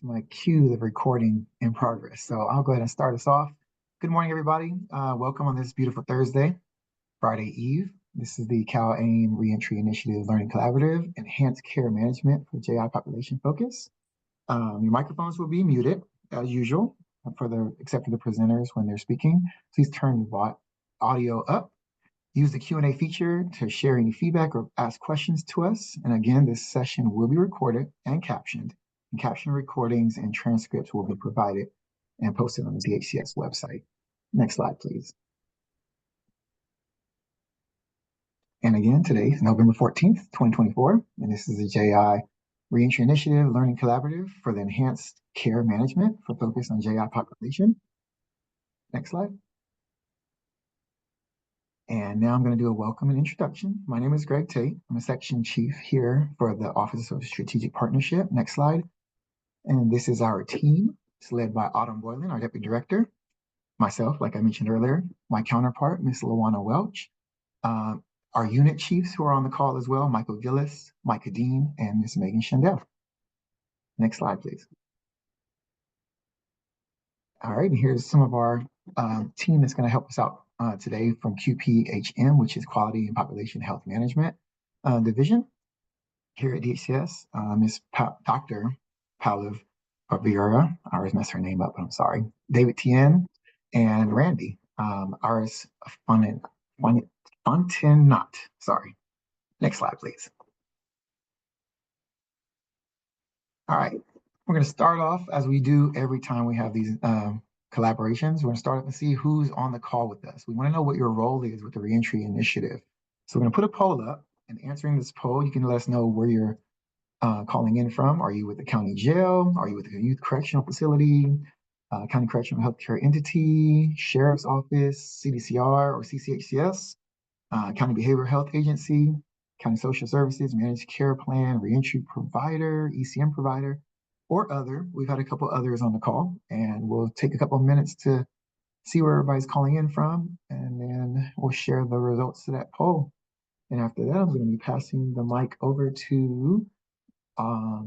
my cue, the recording in progress. So I'll go ahead and start us off. Good morning, everybody. Welcome on this beautiful Thursday, Friday Eve. This is the Cal AIM Reentry Initiative Learning Collaborative, Enhanced Care Management for JI Population Focus. Your microphones will be muted as usual, except for the presenters when they're speaking. Please turn the audio up. Use the Q&A feature to share any feedback or ask questions to us. And again, this session will be recorded and captioned. And caption recordings and transcripts will be provided and posted on the DHCS website. Next slide, please. And again, today is November 14th, 2024, and this is the JI Reentry Initiative Learning Collaborative for the Enhanced Care Management for Focus on JI Population. Next slide. And now I'm going to do a welcome and introduction. My name is Greg Tate. I'm a section chief here for the Office of Strategic Partnership. Next slide. And this is our team. It's led by Autumn Boylan, our deputy director, myself, like I mentioned earlier, my counterpart, Ms. Lawana Welch, our unit chiefs who are on the call as well, Michael Gillis, Micah Dean, and Ms. Megan Shandell. Next slide, please. All right, and here's some of our team that's going to help us out today from QPHM, which is Quality and Population Health Management Division here at DHCS. Ms. Dr. Paula Barbiera, I always mess her name up, but I'm sorry. David Tien and Randy, Aris Fontenot. Sorry. Next slide, please. All right, we're going to start off as we do every time we have these collaborations. We're going to start off and see who's on the call with us. We want to know what your role is with the Reentry Initiative. So we're going to put a poll up, and answering this poll, you can let us know where you're calling in from. Are you with the county jail? Are you with a youth correctional facility, county correctional healthcare entity, sheriff's office, CDCR or CCHCS, county behavioral health agency, county social services, managed care plan, reentry provider, ECM provider, or other? We've had a couple others on the call, and we'll take a couple of minutes to see where everybody's calling in from, and then we'll share the results to that poll. And after that, I'm going to be passing the mic over to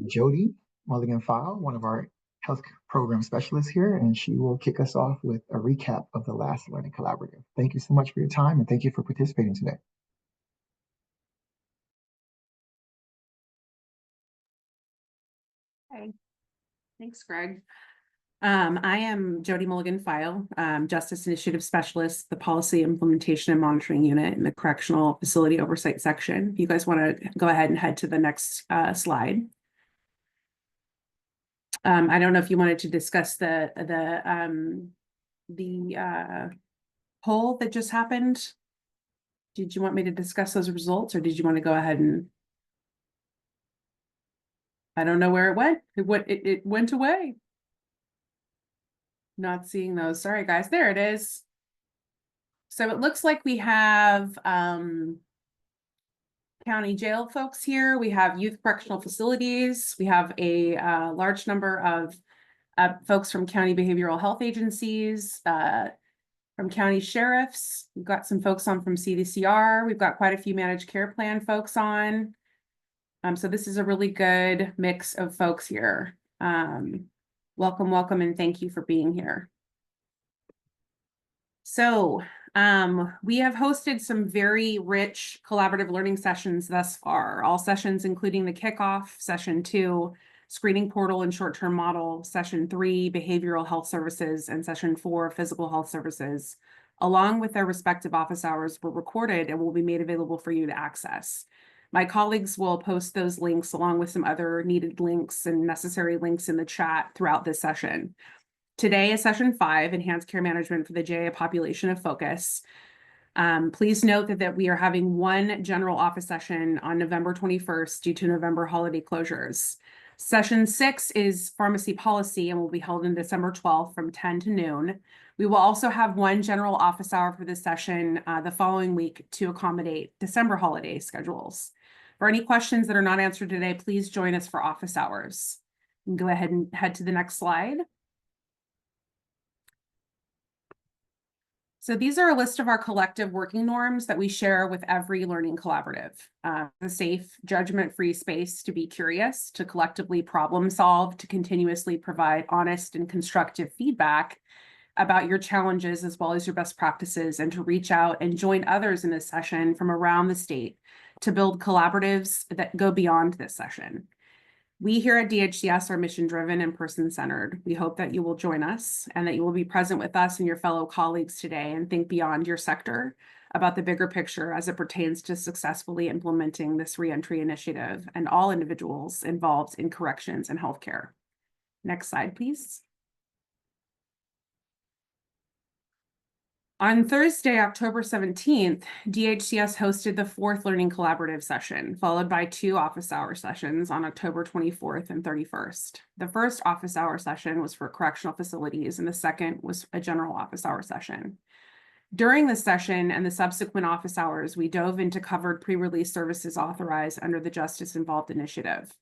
Jody Mulligan-File, one of our health program specialists here, and she will kick us off with a recap of the last Learning Collaborative. Thank you so much for your time, and thank you for participating today. Hey, thanks, Greg. I am Jody Mulligan-File, Justice Initiative Specialist, the Policy Implementation and Monitoring Unit in the Correctional Facility Oversight Section. If you guys want to go ahead and head to the next slide. I don't know if you wanted to discuss the poll that just happened. Did you want me to discuss those results, or did you want to go ahead and? I don't know where it went. It went away. Not seeing those. Sorry, guys. There it is. So it looks like we have county jail folks here. We have youth correctional facilities. We have a large number of folks from county behavioral health agencies, from county sheriffs. We've got some folks on from CDCR. We've got quite a few managed care plan folks on. So this is a really good mix of folks here. Welcome, welcome, and thank you for being here. So we have hosted some very rich collaborative learning sessions thus far. All sessions including the kickoff, session 2, screening portal and short-term model, session 3, behavioral health services, and session 4, physical health services, along with their respective office hours, were recorded and will be made available for you to access. My colleagues will post those links along with some other needed links and necessary links in the chat throughout this session. Today is session 5, Enhanced Care Management for the JI Population of Focus. Please note that we are having one general office session on November 21st due to November holiday closures. Session 6 is Pharmacy Policy and will be held on December 12th from 10 to noon. We will also have one general office hour for this session the following week to accommodate December holiday schedules. For any questions that are not answered today, please join us for office hours. You can go ahead and head to the next slide. So these are a list of our collective working norms that we share with every learning collaborative. A safe, judgment-free space to be curious, to collectively problem solve, to continuously provide honest and constructive feedback about your challenges as well as your best practices, and to reach out and join others in this session from around the state to build collaboratives that go beyond this session. We here at DHCS are mission-driven and person-centered. We hope that you will join us and that you will be present with us and your fellow colleagues today and think beyond your sector about the bigger picture as it pertains to successfully implementing this reentry initiative and all individuals involved in corrections and healthcare. Next slide, please. On Thursday, October 17th, DHCS hosted the 4th Learning Collaborative session, followed by 2 office hour sessions on October 24th and 31st. The first office hour session was for correctional facilities, and the second was a general office hour session. During this session and the subsequent office hours, we dove into covered pre-release services authorized under the Justice Involved Initiative,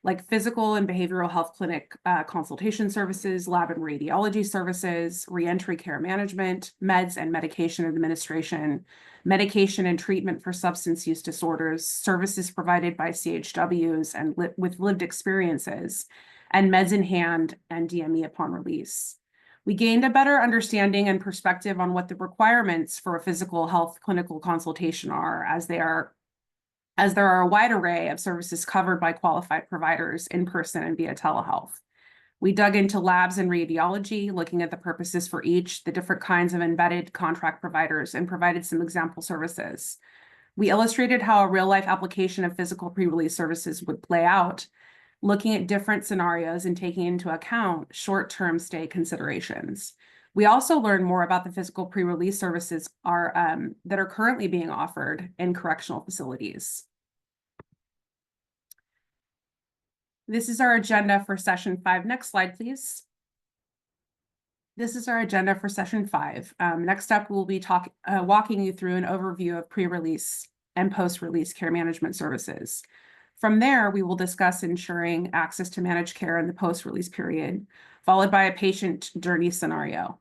like physical and behavioral health clinic consultation services, lab and radiology services, reentry care management, meds and medication administration, medication and treatment for substance use disorders, services provided by CHWs and with lived experiences, and meds in hand and DME upon release. We gained a better understanding and perspective on what the requirements for a physical health clinical consultation are, as there are a wide array of services covered by qualified providers in person and via telehealth. We dug into labs and radiology, looking at the purposes for each, the different kinds of embedded contract providers, and provided some example services. We illustrated how a real-life application of physical pre-release services would play out, looking at different scenarios and taking into account short-term stay considerations. We also learned more about the physical pre-release services that are currently being offered in correctional facilities. This is our agenda for session 5. Next slide, please. This is our agenda for session 5. Next up, we'll be walking you through an overview of pre-release and post-release care management services. From there, we will discuss ensuring access to managed care in the post-release period, followed by a patient journey scenario.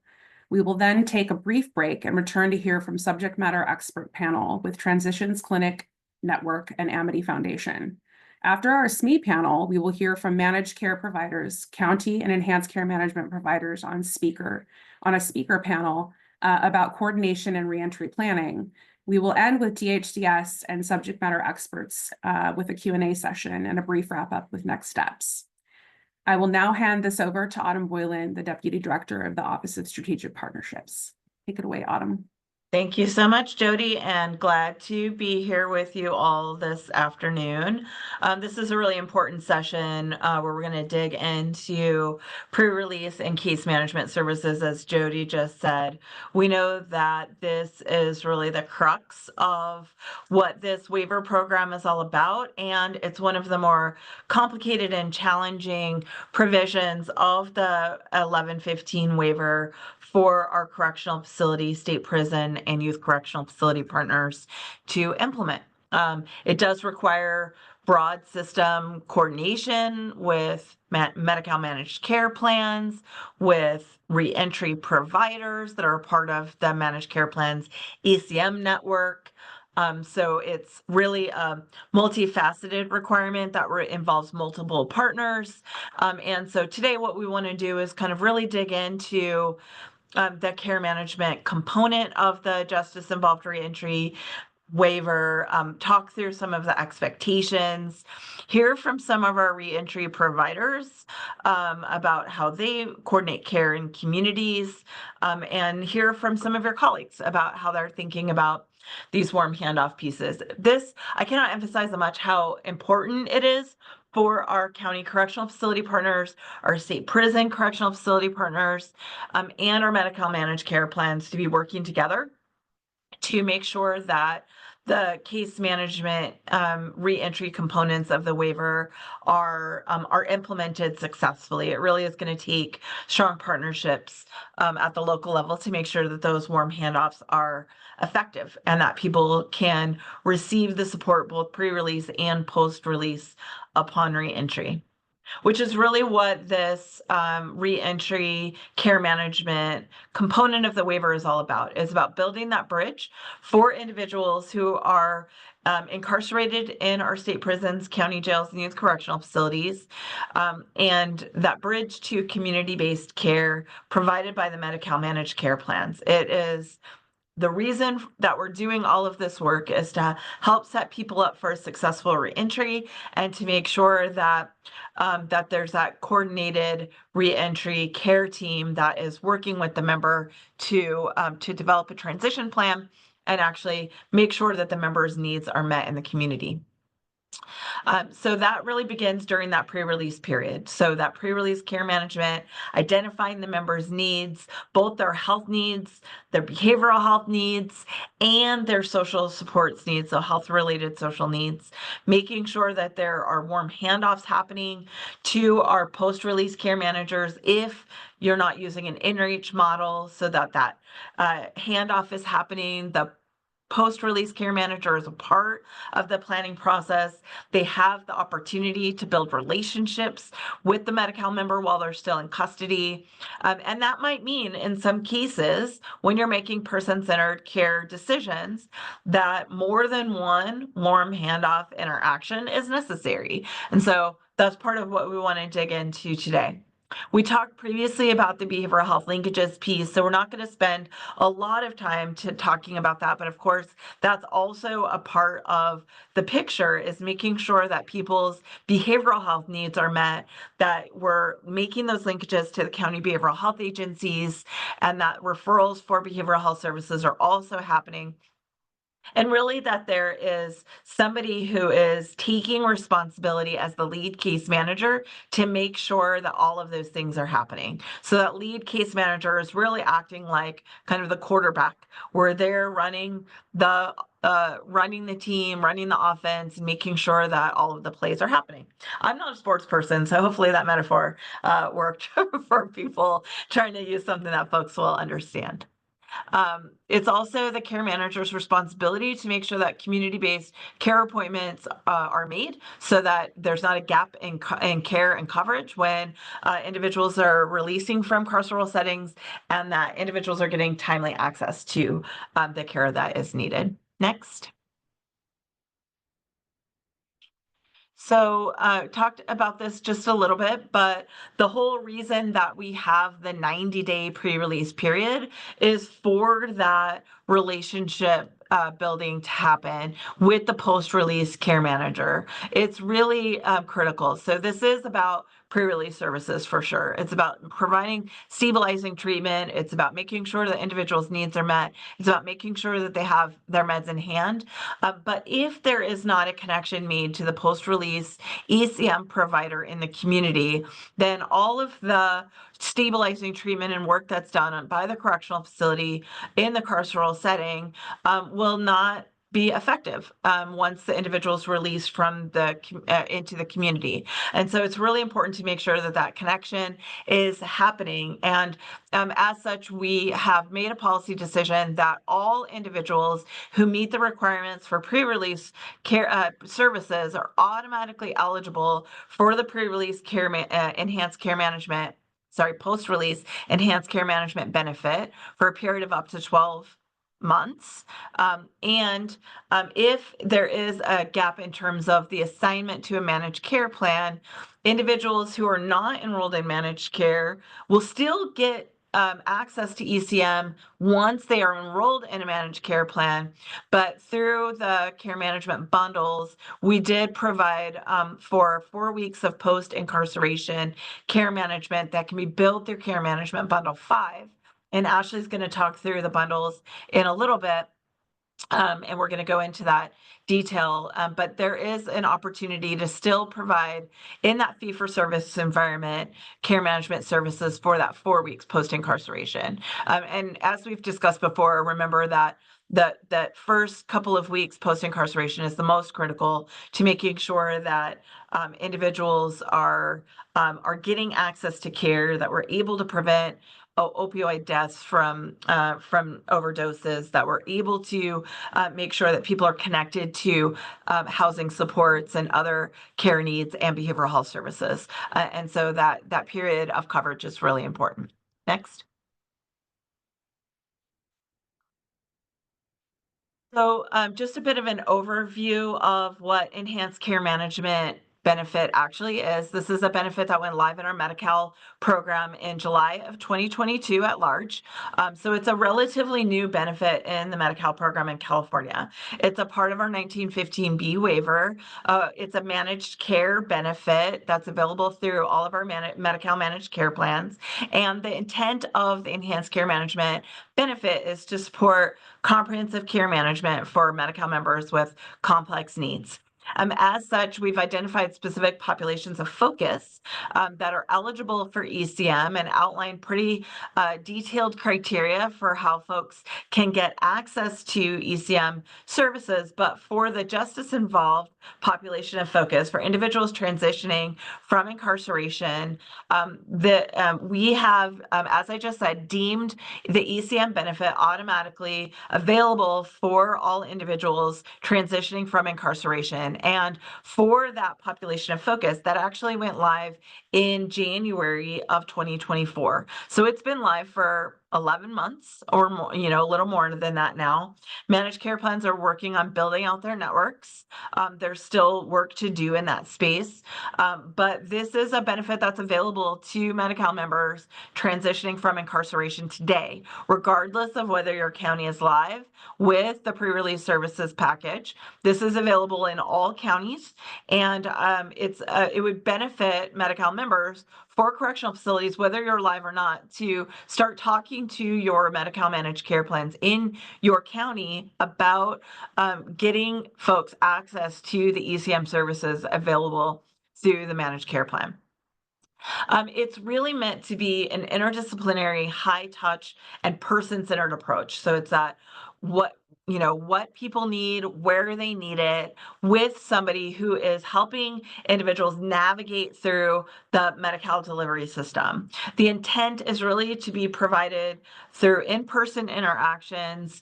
We will then take a brief break and return to hear from subject matter expert panel with Transitions Clinic Network and Amity Foundation. After our SME panel, we will hear from managed care providers, county and enhanced care management providers on a speaker panel about coordination and reentry planning. We will end with DHCS and subject matter experts with a Q&A session and a brief wrap up with next steps. I will now hand this over to Autumn Boylan, the Deputy Director of the Office of Strategic Partnerships. Take it away, Autumn. Thank you so much, Jody, and glad to be here with you all this afternoon. This is a really important session where we're going to dig into pre-release and case management services, as Jody just said. We know that this is really the crux of what this waiver program is all about, and it's one of the more complicated and challenging provisions of the 1115 waiver for our correctional facility, state prison, and youth correctional facility partners to implement. It does require broad system coordination with Medi-Cal managed care plans, with reentry providers that are a part of the managed care plans ECM network. So it's really a multifaceted requirement that involves multiple partners. And so today what we want to do is kind of really dig into the care management component of the justice involved reentry waiver, talk through some of the expectations, hear from some of our reentry providers about how they coordinate care in communities, and hear from some of your colleagues about how they're thinking about these warm handoff pieces. This, I cannot emphasize much how important it is for our county correctional facility partners, our state prison correctional facility partners, and our Medi-Cal managed care plans to be working together to make sure that the case management reentry components of the waiver are implemented successfully. It really is going to take strong partnerships at the local level to make sure that those warm handoffs are effective and that people can receive the support both pre-release and post-release upon reentry. which is really what this reentry care management component of the waiver is all about. It's about building that bridge for individuals who are incarcerated in our state prisons, county jails, and youth correctional facilities, and that bridge to community-based care provided by the Medi-Cal managed care plans. It is the reason that we're doing all of this work is to help set people up for a successful reentry and to make sure that that there's that coordinated reentry care team that is working with the member to develop a transition plan and actually make sure that the member's needs are met in the community. So that really begins during that pre-release period. So that pre-release care management, identifying the member's needs, both their health needs, their behavioral health needs, and their social supports needs, so health-related social needs, making sure that there are warm handoffs happening to our post-release care managers if you're not using an in-reach model, so that handoff is happening. The post-release care manager is a part of the planning process. They have the opportunity to build relationships with the Medi-Cal member while they're still in custody. And that might mean in some cases, when you're making person-centered care decisions, that more than one warm handoff interaction is necessary. And so that's part of what we want to dig into today. We talked previously about the behavioral health linkages piece, so we're not going to spend a lot of time talking about that, but of course, that's also a part of the picture, is making sure that people's behavioral health needs are met, that we're making those linkages to the county behavioral health agencies, and that referrals for behavioral health services are also happening. And really that there is somebody who is taking responsibility as the lead case manager to make sure that all of those things are happening. So that lead case manager is really acting like kind of the quarterback, where they're running the team, running the offense, and making sure that all of the plays are happening. I'm not a sports person, so hopefully that metaphor worked for people trying to use something that folks will understand. It's also the care manager's responsibility to make sure that community-based care appointments are made so that there's not a gap in care and coverage when individuals are releasing from carceral settings, and that individuals are getting timely access to the care that is needed. Next. So talked about this just a little bit, but the whole reason that we have the 90-day pre-release period is for that relationship building to happen with the post-release care manager. It's really critical. So this is about pre-release services for sure. It's about providing stabilizing treatment. It's about making sure that individuals' needs are met. It's about making sure that they have their meds in hand. But if there is not a connection made to the post-release ECM provider in the community, then all of the stabilizing treatment and work that's done by the correctional facility in the carceral setting will not be effective once the individual is released from the into the community. And so it's really important to make sure that that connection is happening. And as such, we have made a policy decision that all individuals who meet the requirements for pre-release care services are automatically eligible for the pre-release care enhanced care management, post-release enhanced care management benefit for a period of up to 12 months. If there is a gap in terms of the assignment to a managed care plan, individuals who are not enrolled in managed care will still get access to ECM once they are enrolled in a managed care plan. But through the care management bundles, we did provide for 4 weeks of post-incarceration care management that can be billed through Care Management Bundle 5. And Ashley's going to talk through the bundles in a little bit. And we're going to go into that detail, but there is an opportunity to still provide in that fee-for-service environment care management services for that 4 weeks post-incarceration. And as we've discussed before, remember that that first couple of weeks post-incarceration is the most critical to making sure that individuals are getting access to care, that we're able to prevent opioid deaths from overdoses, that we're able to make sure that people are connected to housing supports and other care needs and behavioral health services. And so that period of coverage is really important. Next. So just a bit of an overview of what enhanced care management benefit actually is. This is a benefit that went live in our Medi-Cal program in July of 2022 at large. So it's a relatively new benefit in the Medi-Cal program in California. It's a part of our 1915B waiver. It's a managed care benefit that's available through all of our Medi-Cal managed care plans. And the intent of the enhanced care management benefit is to support comprehensive care management for Medi-Cal members with complex needs. As such, we've identified specific populations of focus that are eligible for ECM and outlined pretty detailed criteria for how folks can get access to ECM services. But for the justice involved population of focus, for individuals transitioning from incarceration, we have, as I just said, deemed the ECM benefit automatically available for all individuals transitioning from incarceration. And for that population of focus, that actually went live in January of 2024. So it's been live for 11 months or more, a little more than that now. Managed care plans are working on building out their networks. There's still work to do in that space. But this is a benefit that's available to Medi-Cal members transitioning from incarceration today, regardless of whether your county is live with the pre-release services package. This is available in all counties, and it would benefit Medi-Cal members for correctional facilities, whether you're live or not, to start talking to your Medi-Cal managed care plans in your county about getting folks access to the ECM services available through the managed care plan. It's really meant to be an interdisciplinary, high touch, and person-centered approach. So it's that what people need, where they need it, with somebody who is helping individuals navigate through the Medi-Cal delivery system. The intent is really to be provided through in-person interactions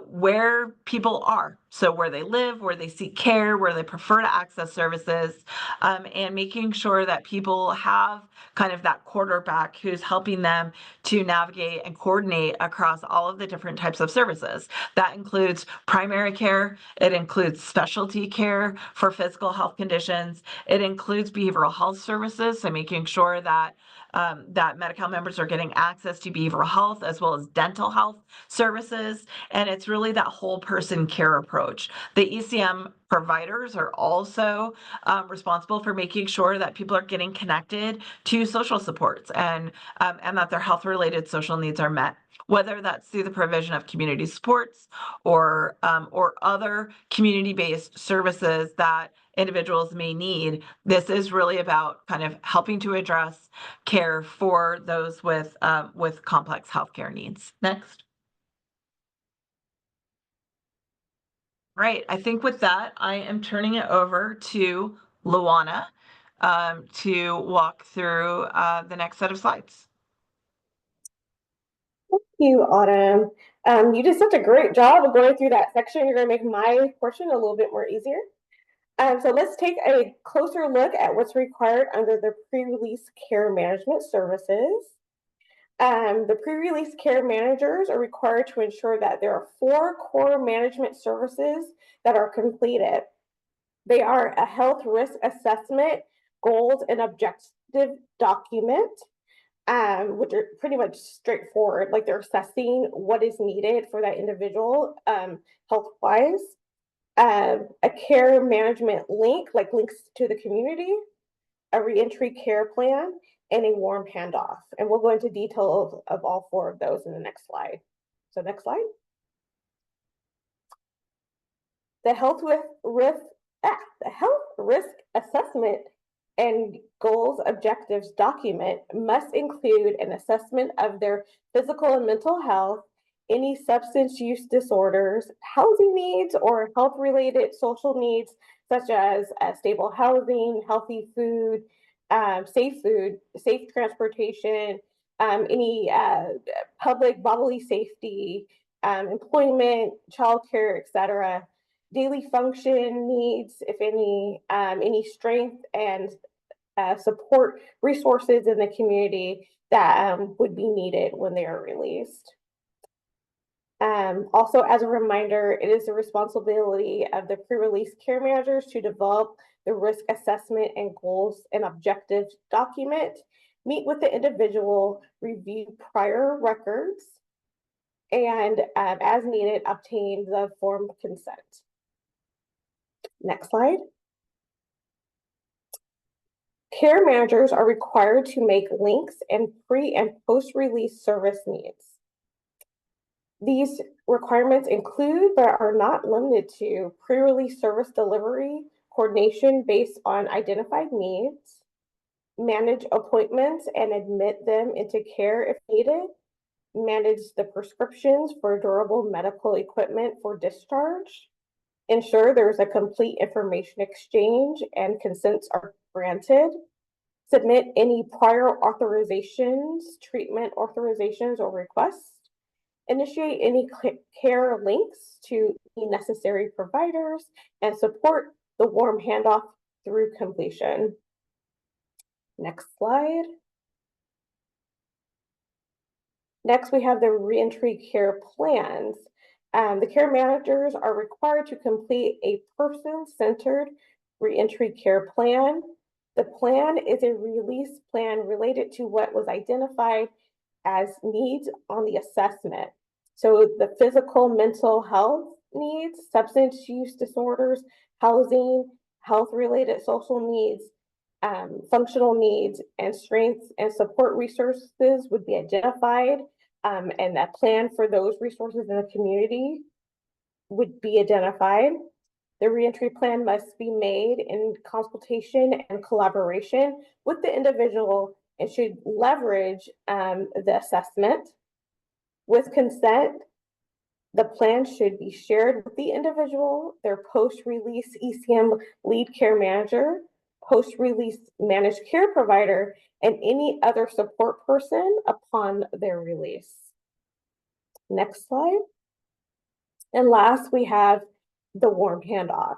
where people are. So where they live, where they seek care, where they prefer to access services, and making sure that people have kind of that quarterback who's helping them to navigate and coordinate across all of the different types of services. That includes primary care, it includes specialty care for physical health conditions, it includes behavioral health services, so making sure that that Medi-Cal members are getting access to behavioral health as well as dental health services, and it's really that whole person care approach. The ECM providers are also responsible for making sure that people are getting connected to social supports and that their health-related social needs are met, whether that's through the provision of community supports or other community-based services that individuals may need. This is really about kind of helping to address care for those with complex healthcare needs. Next. Right. I think with that, I am turning it over to Luana to walk through the next set of slides. Thank you, Autumn. You did such a great job of going through that section. You're going to make my portion a little bit more easier. So let's take a closer look at what's required under the pre-release care management services. The pre-release care managers are required to ensure that there are 4 core management services that are completed. They are a health risk assessment, goals, and objective document, which are pretty much straightforward. Like they're assessing what is needed for that individual health-wise. A care management link, like links to the community, a reentry care plan, and a warm handoff. And we'll go into detail of all 4 of those in the next slide. So next slide. The health risk assessment and goals objectives document must include an assessment of their physical and mental health, any substance use disorders, housing needs, or health-related social needs, such as stable housing, healthy food, safe transportation, any public bodily safety, employment, childcare, etc., daily function needs, if any strength and support resources in the community that would be needed when they are released. Also, as a reminder, it is the responsibility of the pre-release care managers to develop the risk assessment and goals and objectives document, meet with the individual, review prior records, and as needed, obtain the form of consent. Next slide. Care managers are required to make links and pre and post-release service needs. These requirements include, but are not limited to, pre-release service delivery, coordination based on identified needs, manage appointments and admit them into care if needed, manage the prescriptions for durable medical equipment for discharge, ensure there's a complete information exchange and consents are granted, submit any prior authorizations, treatment authorizations or requests, initiate any care links to any necessary providers, and support the warm handoff through completion. Next slide. Next, we have the reentry care plans. The care managers are required to complete a person-centered reentry care plan. The plan is a release plan related to what was identified as needs on the assessment. So the physical, mental health needs, substance use disorders, housing, health-related social needs, functional needs, and strengths and support resources would be identified, and that plan for those resources in the community would be identified. The reentry plan must be made in consultation and collaboration with the individual and should leverage the assessment. With consent, the plan should be shared with the individual, their post-release ECM lead care manager, post-release managed care provider, and any other support person upon their release. Next slide. And last, we have the warm handoff.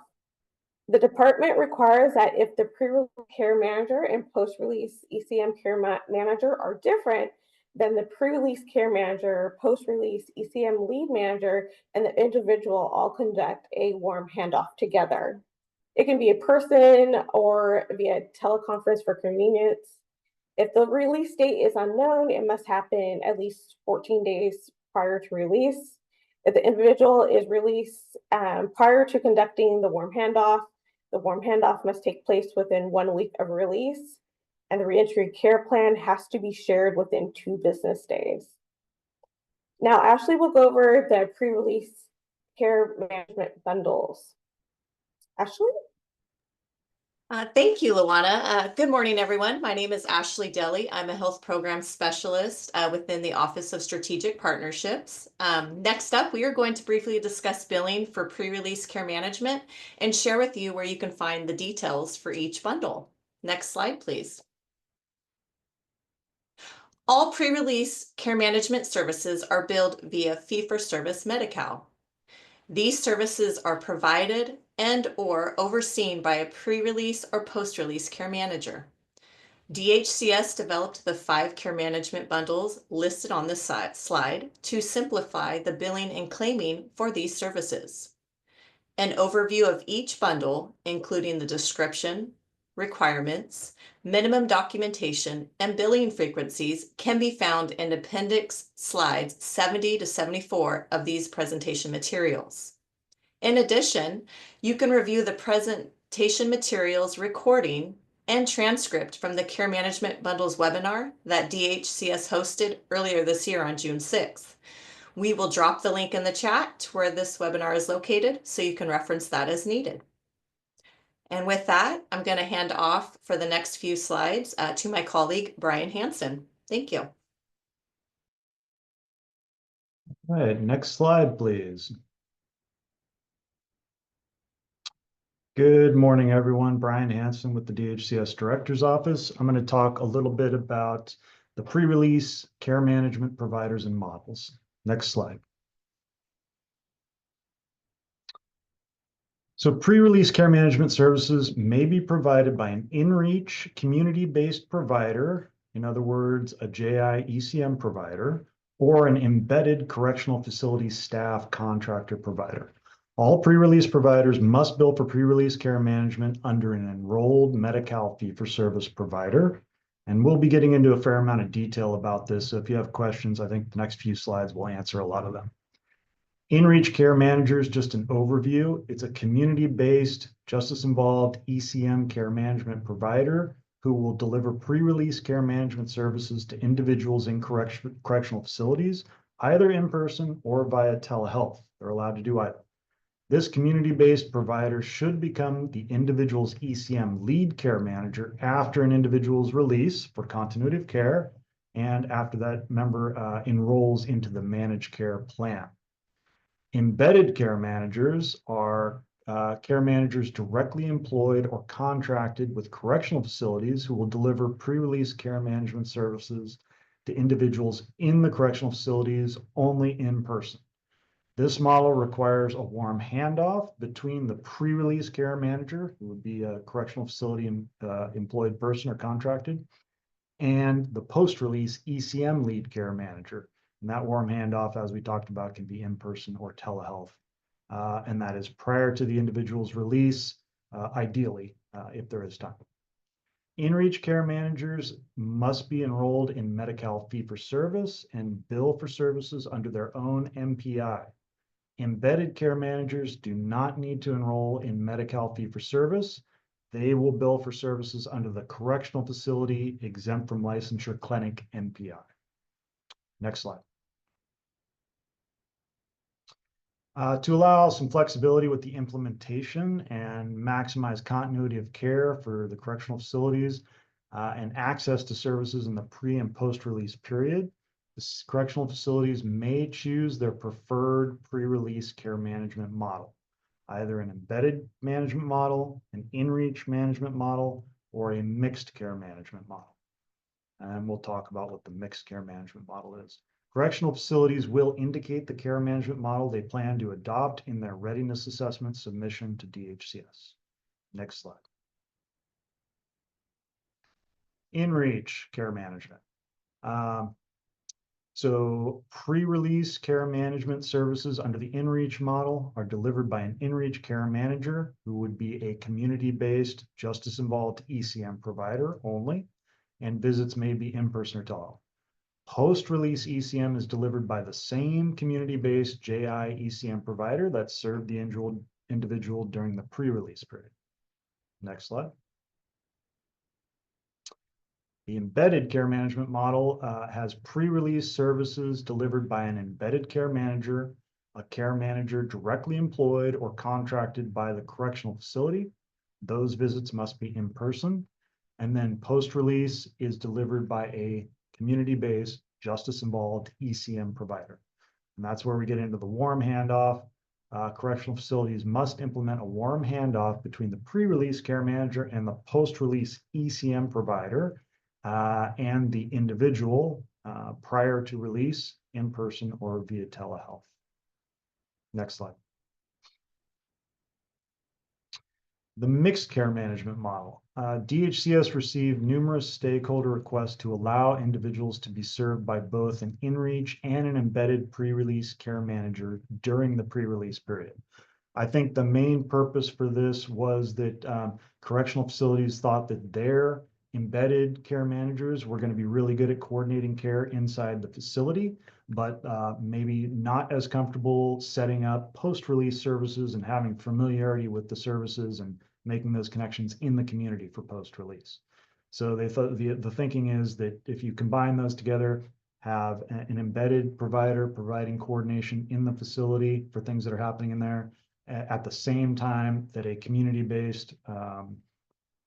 The department requires that if the pre-release care manager and post-release ECM care manager are different, then the pre-release care manager, post-release ECM lead manager, and the individual all conduct a warm handoff together. It can be a person or via teleconference for convenience. If the release date is unknown, it must happen at least 14 days prior to release. If the individual is released prior to conducting the warm handoff must take place within 1 week of release, and the reentry care plan has to be shared within 2 business days. Now, Ashley will go over the pre-release care management bundles. Ashley? Thank you, Luana. Good morning, everyone. My name is Ashley Deli. I'm a health program specialist within the Office of Strategic Partnerships. Next up, we are going to briefly discuss billing for pre-release care management and share with you where you can find the details for each bundle. Next slide, please. All pre-release care management services are billed via fee-for-service Medi-Cal. These services are provided and/or overseen by a pre-release or post-release care manager. DHCS developed the 5 care management bundles listed on this slide to simplify the billing and claiming for these services. An overview of each bundle, including the description, requirements, minimum documentation, and billing frequencies, can be found in appendix slides 70 to 74 of these presentation materials. In addition, you can review the presentation materials recording and transcript from the Care Management Bundles webinar that DHCS hosted earlier this year on June 6th. We will drop the link in the chat to where this webinar is located so you can reference that as needed. And with that, I'm going to hand off for the next few slides to my colleague, Brian Hansen. Thank you. All right, next slide, please. Good morning, everyone. Brian Hansen with the DHCS Director's Office. I'm going to talk a little bit about the pre-release care management providers and models. Next slide. So pre-release care management services may be provided by an in-reach community-based provider, in other words, a JI/ECM provider, or an embedded correctional facility staff contractor provider. All pre-release providers must bill for pre-release care management under an enrolled Medi-Cal fee-for-service provider. And we'll be getting into a fair amount of detail about this. So if you have questions, I think the next few slides will answer a lot of them. In-reach care manager is just an overview. It's a community-based, justice-involved ECM care management provider who will deliver pre-release care management services to individuals in correctional facilities, either in person or via telehealth. They're allowed to do either. This community-based provider should become the individual's ECM lead care manager after an individual's release for continuity of care and after that member enrolls into the managed care plan. Embedded care managers are care managers directly employed or contracted with correctional facilities who will deliver pre-release care management services to individuals in the correctional facilities only in person. This model requires a warm handoff between the pre-release care manager, who would be a correctional facility employed person or contracted, and the post-release ECM lead care manager. And that warm handoff, as we talked about, can be in person or telehealth. And that is prior to the individual's release, ideally, if there is time. In-reach care managers must be enrolled in Medi-Cal fee-for-service and bill for services under their own MPI. Embedded care managers do not need to enroll in Medi-Cal fee-for-service. They will bill for services under the correctional facility exempt from licensure clinic MPI. Next slide. To allow some flexibility with the implementation and maximize continuity of care for the correctional facilities and access to services in the pre and post-release period, the correctional facilities may choose their preferred pre-release care management model, either an embedded management model, an in-reach management model, or a mixed care management model. And we'll talk about what the mixed care management model is. Correctional facilities will indicate the care management model they plan to adopt in their readiness assessment submission to DHCS. Next slide. In-reach care management. So pre-release care management services under the in-reach model are delivered by an in-reach care manager who would be a community-based, justice-involved ECM provider only, and visits may be in-person or telehealth. Post-release ECM is delivered by the same community-based JI ECM provider that served the individual during the pre-release period. Next slide. The embedded care management model has pre-release services delivered by an embedded care manager, a care manager directly employed or contracted by the correctional facility. Those visits must be in person. And then post-release is delivered by a community-based, justice-involved ECM provider. And that's where we get into the warm handoff. Correctional facilities must implement a warm handoff between the pre-release care manager and the post-release ECM provider and the individual prior to release in person or via telehealth. Next slide. The mixed care management model. DHCS received numerous stakeholder requests to allow individuals to be served by both an in-reach and an embedded pre-release care manager during the pre-release period. I think the main purpose for this was that correctional facilities thought that their embedded care managers were going to be really good at coordinating care inside the facility, but maybe not as comfortable setting up post-release services and having familiarity with the services and making those connections in the community for post-release. So they thought the thinking is that if you combine those together, have an embedded provider providing coordination in the facility for things that are happening in there at the same time that a community-based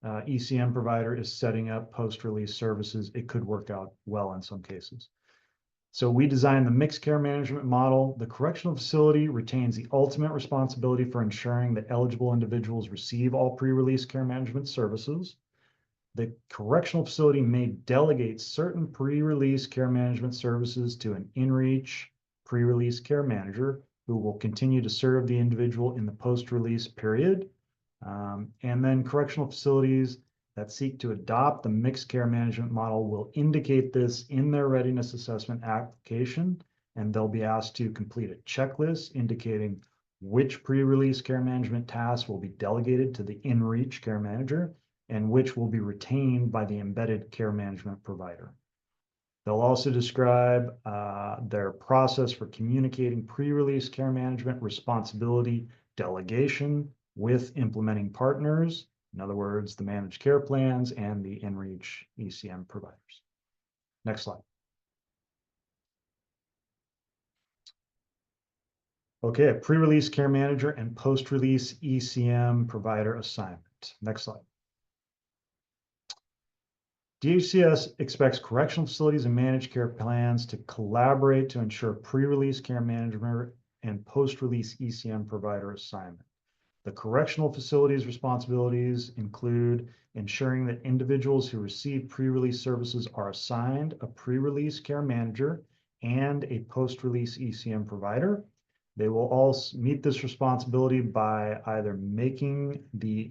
ECM provider is setting up post-release services, it could work out well in some cases. So we designed the mixed care management model. The correctional facility retains the ultimate responsibility for ensuring that eligible individuals receive all pre-release care management services. the correctional facility may delegate certain pre-release care management services to an in-reach pre-release care manager who will continue to serve the individual in the post-release period. And then correctional facilities that seek to adopt the mixed care management model will indicate this in their readiness assessment application, and they'll be asked to complete a checklist indicating which pre-release care management tasks will be delegated to the in-reach care manager and which will be retained by the embedded care management provider. They'll also describe their process for communicating pre-release care management responsibility delegation with implementing partners, in other words, the managed care plans and the in-reach ECM providers. Next slide. Okay, pre-release care manager and post-release ECM provider assignment. Next slide. DHCS expects correctional facilities and managed care plans to collaborate to ensure pre-release care management and post-release ECM provider assignment. The correctional facilities responsibilities include ensuring that individuals who receive pre-release services are assigned a pre-release care manager and a post-release ECM provider. They will also meet this responsibility by either making the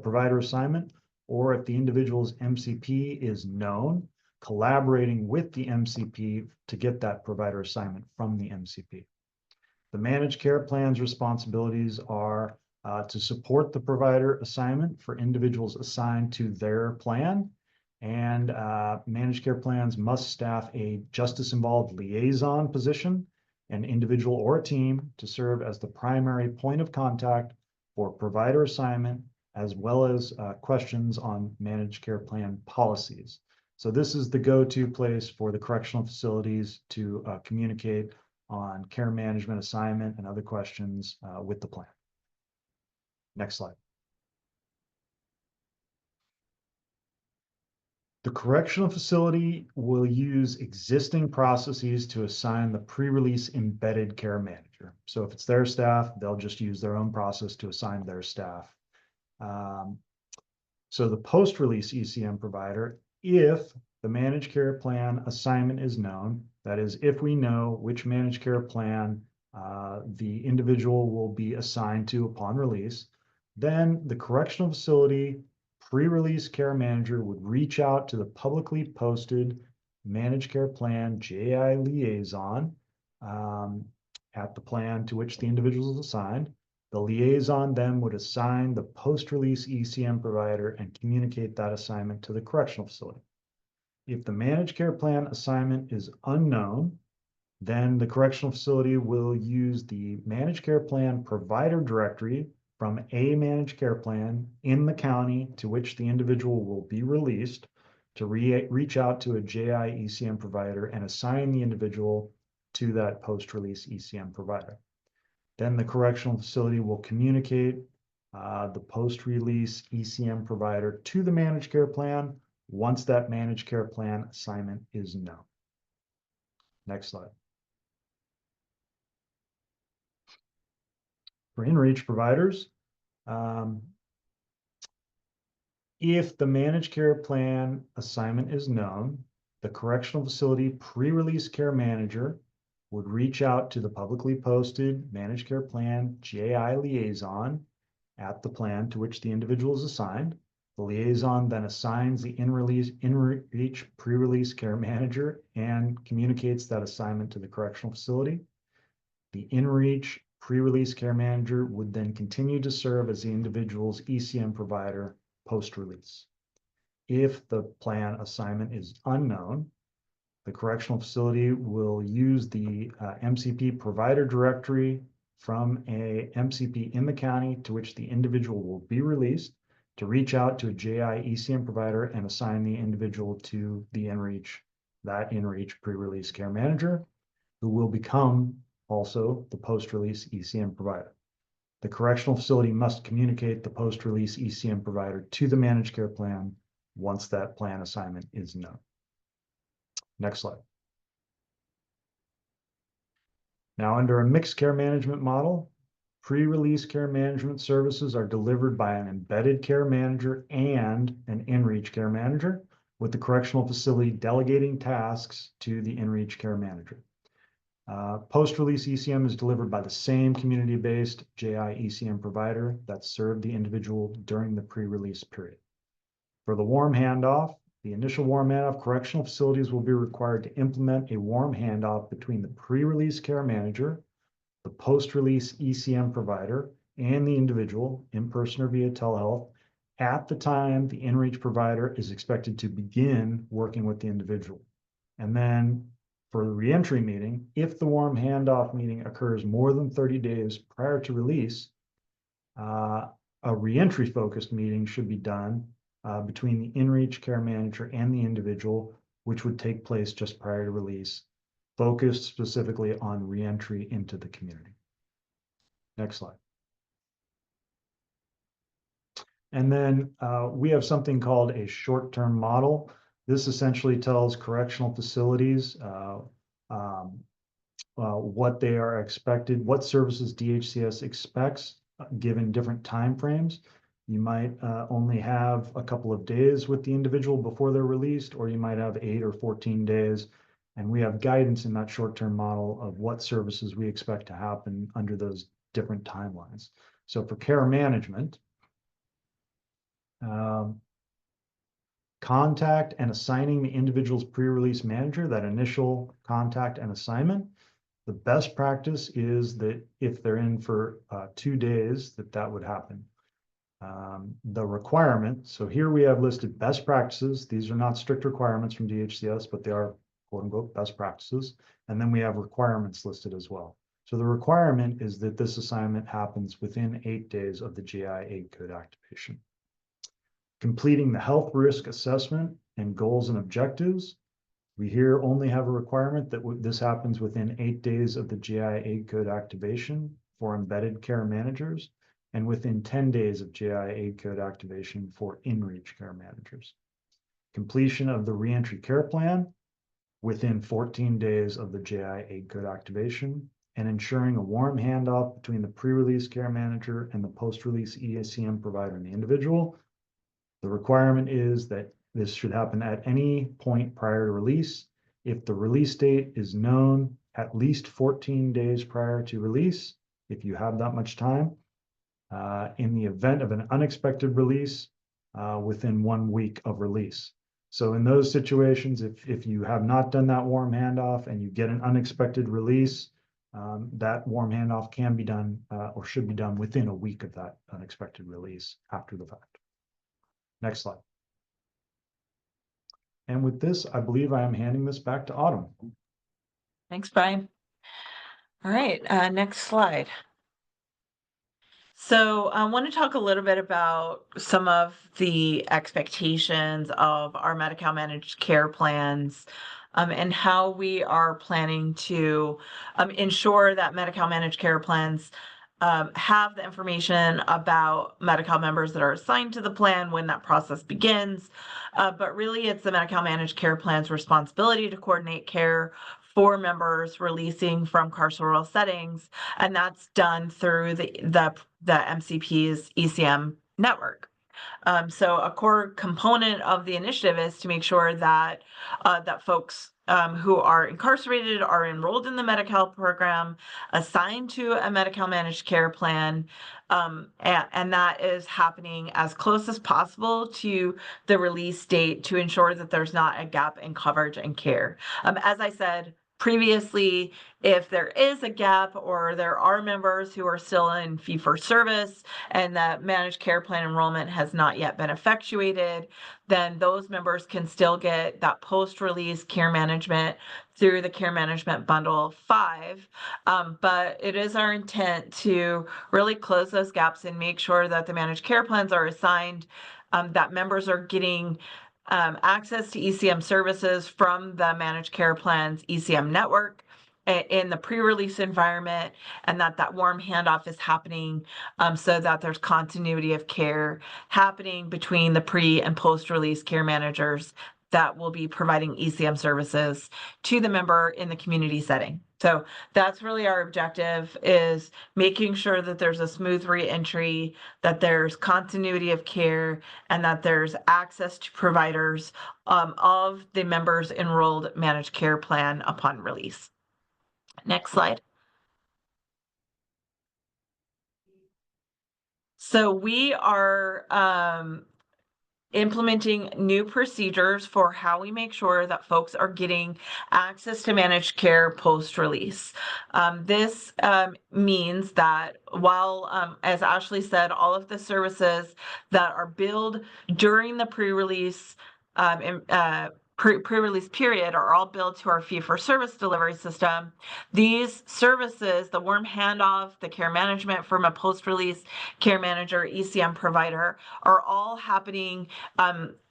provider assignment, or if the individual's MCP is known, collaborating with the MCP to get that provider assignment from the MCP. The managed care plan's responsibilities are to support the provider assignment for individuals assigned to their plan, and managed care plans must staff a justice-involved liaison position, an individual or a team to serve as the primary point of contact for provider assignment, as well as questions on managed care plan policies. So this is the go-to place for the correctional facilities to communicate on care management assignment and other questions with the plan. Next slide. The correctional facility will use existing processes to assign the pre-release embedded care manager. So if it's their staff, they'll just use their own process to assign their staff. So the post-release ECM provider, if the managed care plan assignment is known, that is, if we know which managed care plan the individual will be assigned to upon release, then the correctional facility pre-release care manager would reach out to the publicly posted managed care plan JI liaison at the plan to which the individual is assigned. The liaison then would assign the post-release ECM provider and communicate that assignment to the correctional facility. If the managed care plan assignment is unknown, then the correctional facility will use the managed care plan provider directory from a managed care plan in the county to which the individual will be released to reach out to a JI ECM provider and assign the individual to that post-release ECM provider. Then the correctional facility will communicate the post-release ECM provider to the managed care plan once that managed care plan assignment is known. Next slide. For in-reach providers, if the managed care plan assignment is known, the correctional facility pre-release care manager would reach out to the publicly posted managed care plan JI liaison at the plan to which the individual is assigned. The liaison then assigns the in-reach pre-release care manager and communicates that assignment to the correctional facility. The in-reach pre-release care manager would then continue to serve as the individual's ECM provider post-release. If the plan assignment is unknown, the correctional facility will use the MCP provider directory from a MCP in the county to which the individual will be released to reach out to a JI ECM provider and assign the individual to the that in-reach pre-release care manager, who will become also the post-release ECM provider. The correctional facility must communicate the post-release ECM provider to the managed care plan once that plan assignment is known. Next slide. Now, under a mixed care management model, Pre-release care management services are delivered by an embedded care manager and an in-reach care manager, with the correctional facility delegating tasks to the in-reach care manager. Post-release ECM is delivered by the same community-based JI ECM provider that served the individual during the pre-release period. For the warm handoff, the initial warm handoff, correctional facilities will be required to implement a warm handoff between the pre-release care manager, the post-release ECM provider, and the individual, in person or via telehealth, at the time the in-reach provider is expected to begin working with the individual. And then for the reentry meeting, if the warm handoff meeting occurs more than 30 days prior to release, a reentry focused meeting should be done between the in-reach care manager and the individual, which would take place just prior to release, focused specifically on reentry into the community. Next slide. And then we have something called a short-term model. This essentially tells correctional facilities what they are expected, what services DHCS expects given different timeframes. You might only have a couple of days with the individual before they're released, or you might have 8 or 14 days. And we have guidance in that short-term model of what services we expect to happen under those different timelines. So for care management, contact and assigning the individual's pre-release manager, that initial contact and assignment. The best practice is that if they're in for 2 days, that would happen. The requirement, so here we have listed best practices. These are not strict requirements from DHCS, but they are quote unquote best practices. And then we have requirements listed as well. So the requirement is that this assignment happens within 8 days of the GI aid code activation. Completing the health risk assessment and goals and objectives. We here only have a requirement that this happens within 8 days of the GI aid code activation for embedded care managers and within 10 days of GI aid code activation for in-reach care managers. Completion of the reentry care plan within 14 days of the GI aid code activation, and ensuring a warm handoff between the pre-release care manager and the post-release ECM provider and the individual. The requirement is that this should happen at any point prior to release. If the release date is known at least 14 days prior to release, if you have that much time, in the event of an unexpected release, within 1 week of release. So in those situations, if you have not done that warm handoff and you get an unexpected release, that warm handoff can be done or should be done within a week of that unexpected release after the fact. Next slide. And with this, I believe I am handing this back to Autumn. Thanks, Brian. All right, next slide. So I want to talk a little bit about some of the expectations of our Medi-Cal managed care plans and how we are planning to ensure that Medi-Cal managed care plans have the information about Medi-Cal members that are assigned to the plan when that process begins. But really, it's the Medi-Cal managed care plan's responsibility to coordinate care for releasing from carceral settings, and that's done through the MCP's ECM network. So a core component of the initiative is to make sure that that folks who are incarcerated are enrolled in the Medi-Cal program, assigned to a Medi-Cal managed care plan, and that is happening as close as possible to the release date to ensure that there's not a gap in coverage and care. As I said previously, if there is a gap or there are members who are still in fee-for-service and that managed care plan enrollment has not yet been effectuated, then those members can still get that post-release care management through the Care Management Bundle 5. But it is our intent to really close those gaps and make sure that the managed care plans are assigned, that members are getting access to ECM services from the managed care plan's ECM network in the pre-release environment, and that warm handoff is happening so that there's continuity of care happening between the pre and post-release care managers that will be providing ECM services to the member in the community setting. So that's really our objective, is making sure that there's a smooth reentry, that there's continuity of care, and that there's access to providers of the members enrolled managed care plan upon release. Next slide. So we are implementing new procedures for how we make sure that folks are getting access to managed care post-release. This means that while, as Ashley said, all of the services that are billed during the pre-release pre-release period are all billed to our fee-for-service delivery system. These services, the worm handoff, the care management from a post-release care manager, ECM provider, are all happening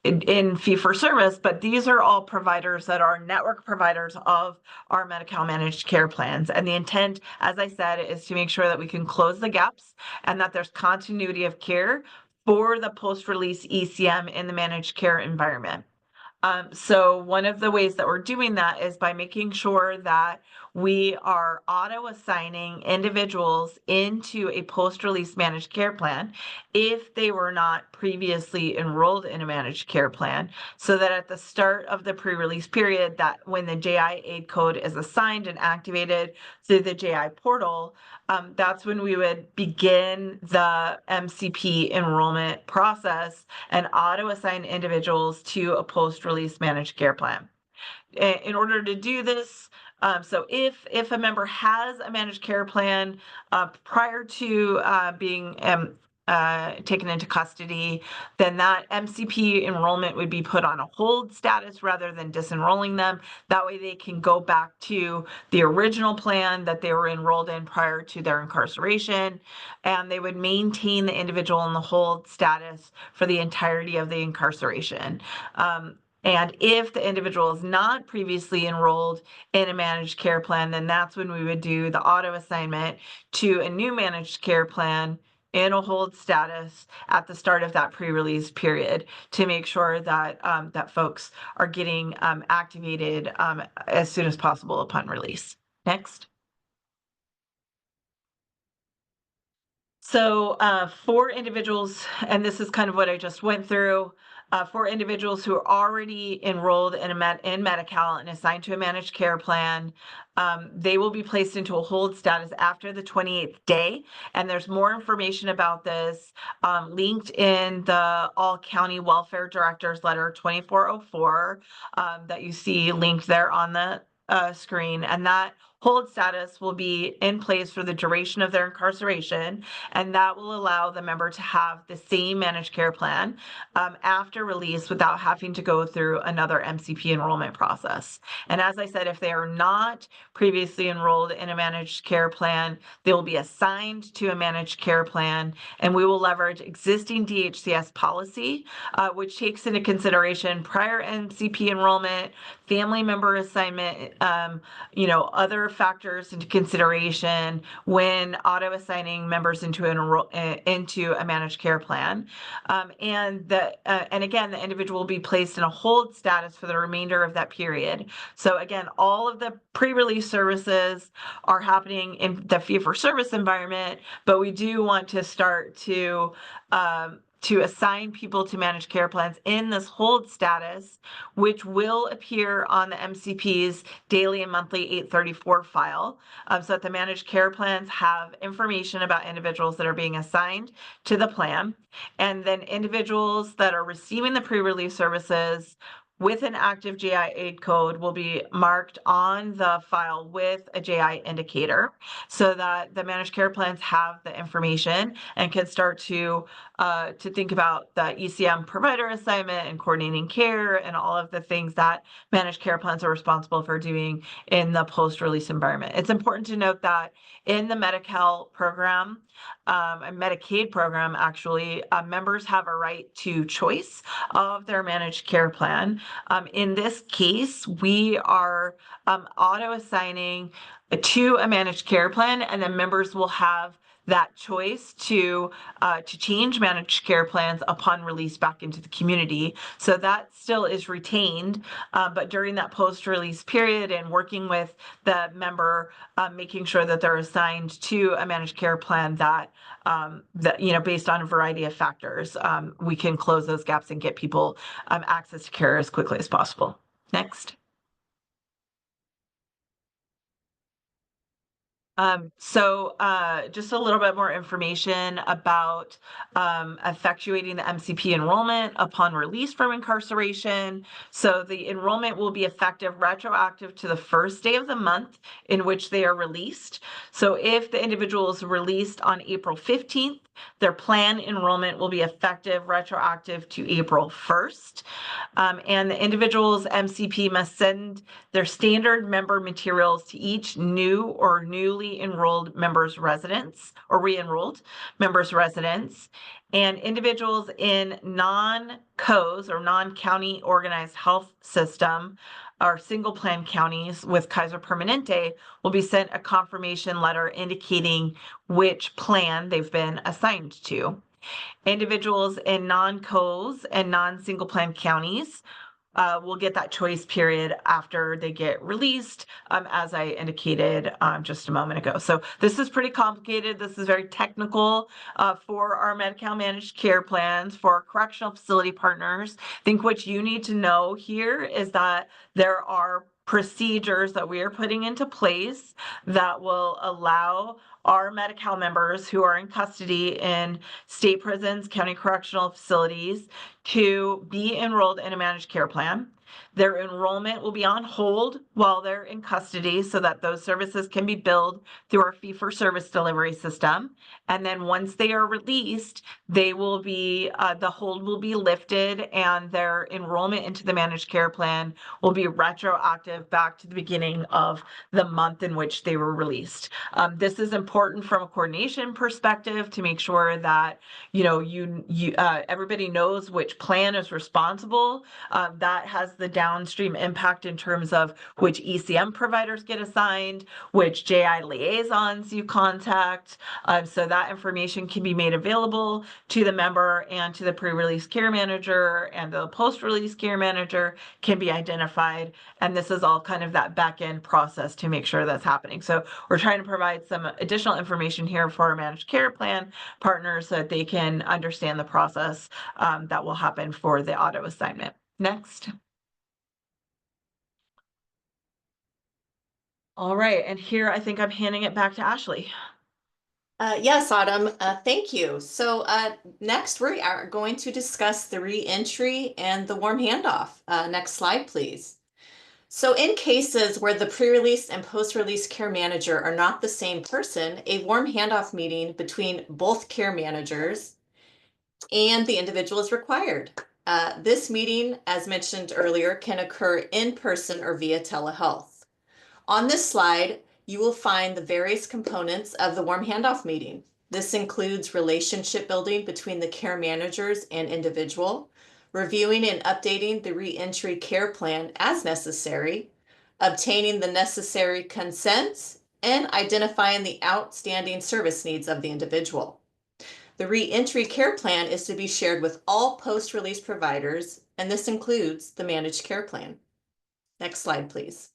in fee-for-service, but these are all providers that are network providers of our Medi-Cal managed care plans. And the intent, as I said, is to make sure that we can close the gaps and that there's continuity of care for the post-release ECM in the managed care environment. So one of the ways that we're doing that is by making sure that we are auto-assigning individuals into a post-release managed care plan if they were not previously enrolled in a managed care plan, so that at the start of the pre-release period, that when the JI aid code is assigned and activated through the JI portal, that's when we would begin the MCP enrollment process and auto-assign individuals to a post-release managed care plan. In order to do this, so if a member has a managed care plan prior to being taken into custody, then that MCP enrollment would be put on a hold status rather than disenrolling them. That way they can go back to the original plan that they were enrolled in prior to their incarceration, and they would maintain the individual in the hold status for the entirety of the incarceration. And if the individual is not previously enrolled in a managed care plan, then that's when we would do the auto assignment to a new managed care plan in a hold status at the start of that pre-release period to make sure that that folks are getting activated as soon as possible upon release. Next. So for individuals, and this is kind of what I just went through, for individuals who are already enrolled in Medi-Cal and assigned to a managed care plan, they will be placed into a hold status after the 28th day. And there's more information about this linked in the All County Welfare Directors Letter 2404 that you see linked there on the screen. And that hold status will be in place for the duration of their incarceration, and that will allow the member to have the same managed care plan after release without having to go through another MCP enrollment process. And as I said, if they are not previously enrolled in a managed care plan, they will be assigned to a managed care plan, and we will leverage existing DHCS policy, which takes into consideration prior MCP enrollment, family member assignment, other factors into consideration when auto assigning members into a managed care plan, and again, the individual will be placed in a hold status for the remainder of that period. So again, all of the pre-release services are happening in the fee-for-service environment, but we do want to start to assign people to managed care plans in this hold status, which will appear on the MCP's daily and monthly 834 file. So that the managed care plans have information about individuals that are being assigned to the plan. And then individuals that are receiving the pre-release services with an active JI aid code will be marked on the file with a JI indicator, so that the managed care plans have the information and can start to think about the ECM provider assignment and coordinating care and all of the things that managed care plans are responsible for doing in the post-release environment. It's important to note that in the Medi-Cal program, a Medicaid program, actually, members have a right to choice of their managed care plan. In this case, we are auto-assigning to a managed care plan, and then members will have that choice to change managed care plans upon release back into the community. So that still is retained, but during that post-release period and working with the member, making sure that they're assigned to a managed care plan that based on a variety of factors, we can close those gaps and get people access to care as quickly as possible. Next. Just a little bit more information about effectuating the MCP enrollment upon release from incarceration. So the enrollment will be effective retroactive to the first day of the month in which they are released. So if the individual is released on April 15th, their plan enrollment will be effective retroactive to April 1st. And the individual's MCP must send their standard member materials to each new or newly enrolled member's residence or re-enrolled member's residence. And individuals in non-COs or non-county organized health system or single plan counties with Kaiser Permanente will be sent a confirmation letter indicating which plan they've been assigned to. Individuals in non-COs and non-single plan counties will get that choice period after they get released, as I indicated just a moment ago. So this is pretty complicated. This is very technical for our Medi-Cal managed care plans, for our correctional facility partners. I think what you need to know here is that there are procedures that we are putting into place that will allow our Medi-Cal members who are in custody in state prisons, county correctional facilities to be enrolled in a managed care plan. Their enrollment will be on hold while they're in custody so that those services can be billed through our fee-for-service delivery system. And then once they are released, they will be, the hold will be lifted and their enrollment into the managed care plan will be retroactive back to the beginning of the month in which they were released. This is important from a coordination perspective to make sure that everybody knows which plan is responsible. That has the downstream impact in terms of which ECM providers get assigned, which JI liaisons you contact. So that information can be made available to the member and to the pre-release care manager, and the post-release care manager can be identified. And this is all kind of that back-end process to make sure that's happening. So we're trying to provide some additional information here for our managed care plan partners so that they can understand the process that will happen for the auto assignment. Next. All right, and here I think I'm handing it back to Ashley. Yes, Autumn, thank you. So next we are going to discuss the reentry and the warm handoff. Next slide, please. So in cases where the pre-release and post-release care manager are not the same person, a warm handoff meeting between both care managers and the individual is required. This meeting, as mentioned earlier, can occur in person or via telehealth. On this slide, you will find the various components of the warm handoff meeting. This includes relationship building between the care managers and individual, reviewing and updating the reentry care plan as necessary, obtaining the necessary consents, and identifying the outstanding service needs of the individual. The reentry care plan is to be shared with all post-release providers, and this includes the managed care plan. Next slide, please.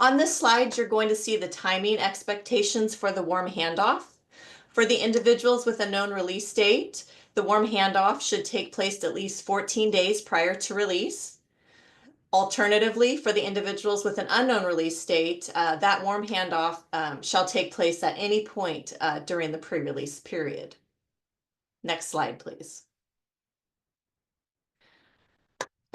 On this slide, you're going to see the timing expectations for the warm handoff. For the individuals with a known release date, the warm handoff should take place at least 14 days prior to release. Alternatively, for the individuals with an unknown release date, that warm handoff shall take place at any point during the pre-release period. Next slide, please.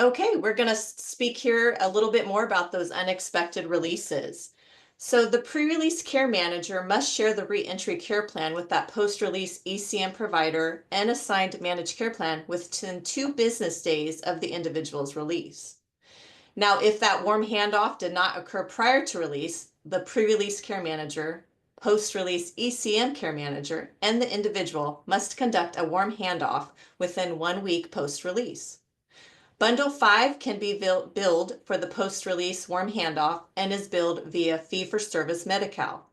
Okay, we're going to speak here a little bit more about those unexpected releases. So the pre-release care manager must share the reentry care plan with that post-release ECM provider and assigned managed care plan within 2 business days of the individual's release. Now, if that warm handoff did not occur prior to release, the pre-release care manager, post-release ECM care manager, and the individual must conduct a warm handoff within 1 week post-release. Bundle 5 can be billed for the post-release warm handoff and is billed via fee-for-service Medi-Cal.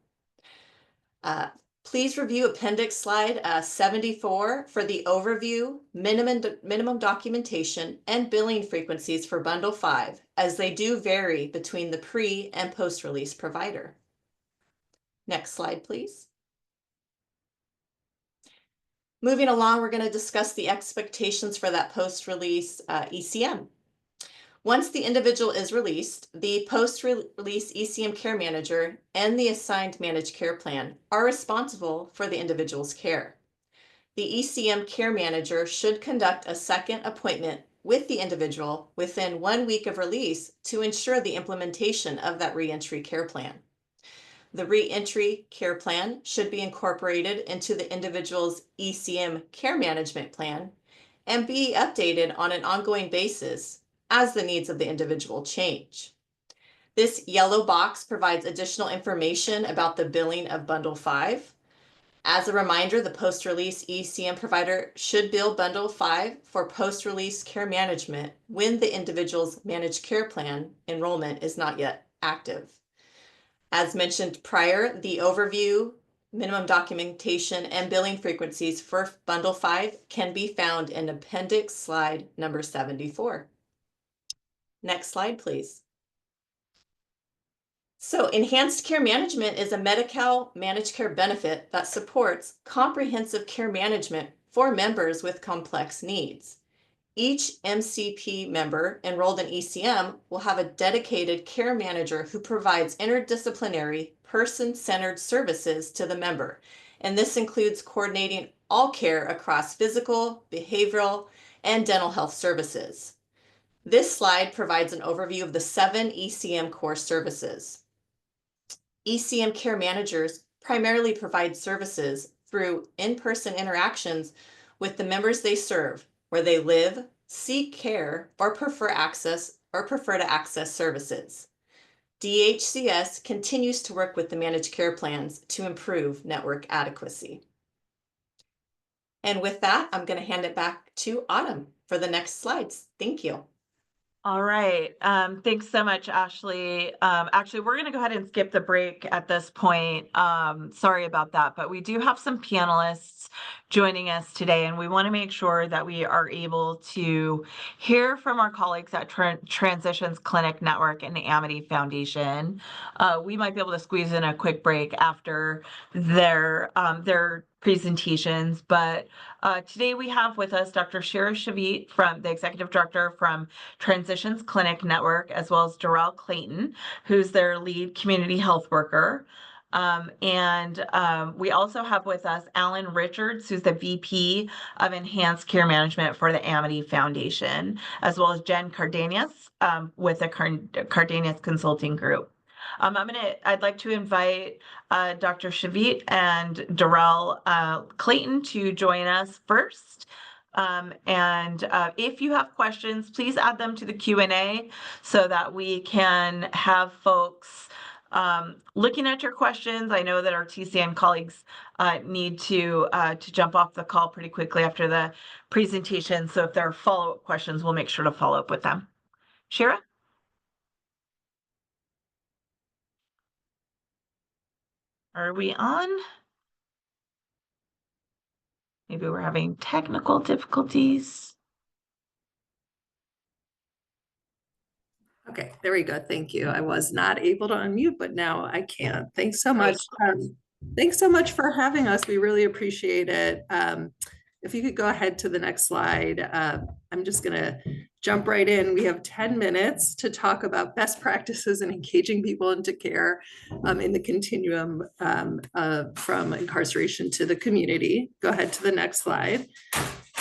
Please review appendix slide 74 for the overview, minimum documentation, and billing frequencies for Bundle 5, as they do vary between the pre- and post-release provider. Next slide, please. Moving along, we're going to discuss the expectations for that post-release ECM. Once the individual is released, the post-release ECM care manager and the assigned managed care plan are responsible for the individual's care. The ECM care manager should conduct a second appointment with the individual within 1 week of release to ensure the implementation of that reentry care plan. The reentry care plan should be incorporated into the individual's ECM care management plan and be updated on an ongoing basis as the needs of the individual change. This yellow box provides additional information about the billing of Bundle 5. As a reminder, the post-release ECM provider should bill Bundle 5 for post-release care management when the individual's managed care plan enrollment is not yet active. As mentioned prior, the overview, minimum documentation, and billing frequencies for Bundle 5 can be found in appendix slide number 74. Next slide, please. So enhanced care management is a Medi-Cal managed care benefit that supports comprehensive care management for members with complex needs. Each MCP member enrolled in ECM will have a dedicated care manager who provides interdisciplinary, person-centered services to the member. And this includes coordinating all care across physical, behavioral, and dental health services. This slide provides an overview of the 7 ECM core services. ECM care managers primarily provide services through in-person interactions with the members they serve, where they live, seek care, or prefer to access services. DHCS continues to work with the managed care plans to improve network adequacy. And with that, I'm going to hand it back to Autumn for the next slides. Thank you. All right. Thanks so much, Ashley. Actually, we're going to go ahead and skip the break at this point. Sorry about that, but we do have some panelists joining us today, and we want to make sure that we are able to hear from our colleagues at Transitions Clinic Network and the Amity Foundation. We might be able to squeeze in a quick break after their presentations, but today we have with us Dr. Shira Shavit, from the Executive Director from Transitions Clinic Network, as well as Darrell Clayton, who's their lead community health worker. We also have with us Alan Richards, who's the VP of Enhanced Care Management for the Amity Foundation, as well as Jen Cardenas with the Cardenas Consulting Group. I'd like to invite Dr. Shavit and Darrell Clayton to join us first. If you have questions, please add them to the Q&A so that we can have folks looking at your questions. I know that our TCN colleagues need to jump off the call pretty quickly after the presentation. So if there are follow-up questions, we'll make sure to follow up with them. Shira? Are we on? Maybe we're having technical difficulties. Okay, there we go. Thank you. I was not able to unmute, but now I can. Thanks so much. Thanks so much for having us. We really appreciate it. If you could go ahead to the next slide, I'm just going to jump right in. We have 10 minutes to talk about best practices and engaging people into care in the continuum from incarceration to the community. Go ahead to the next slide.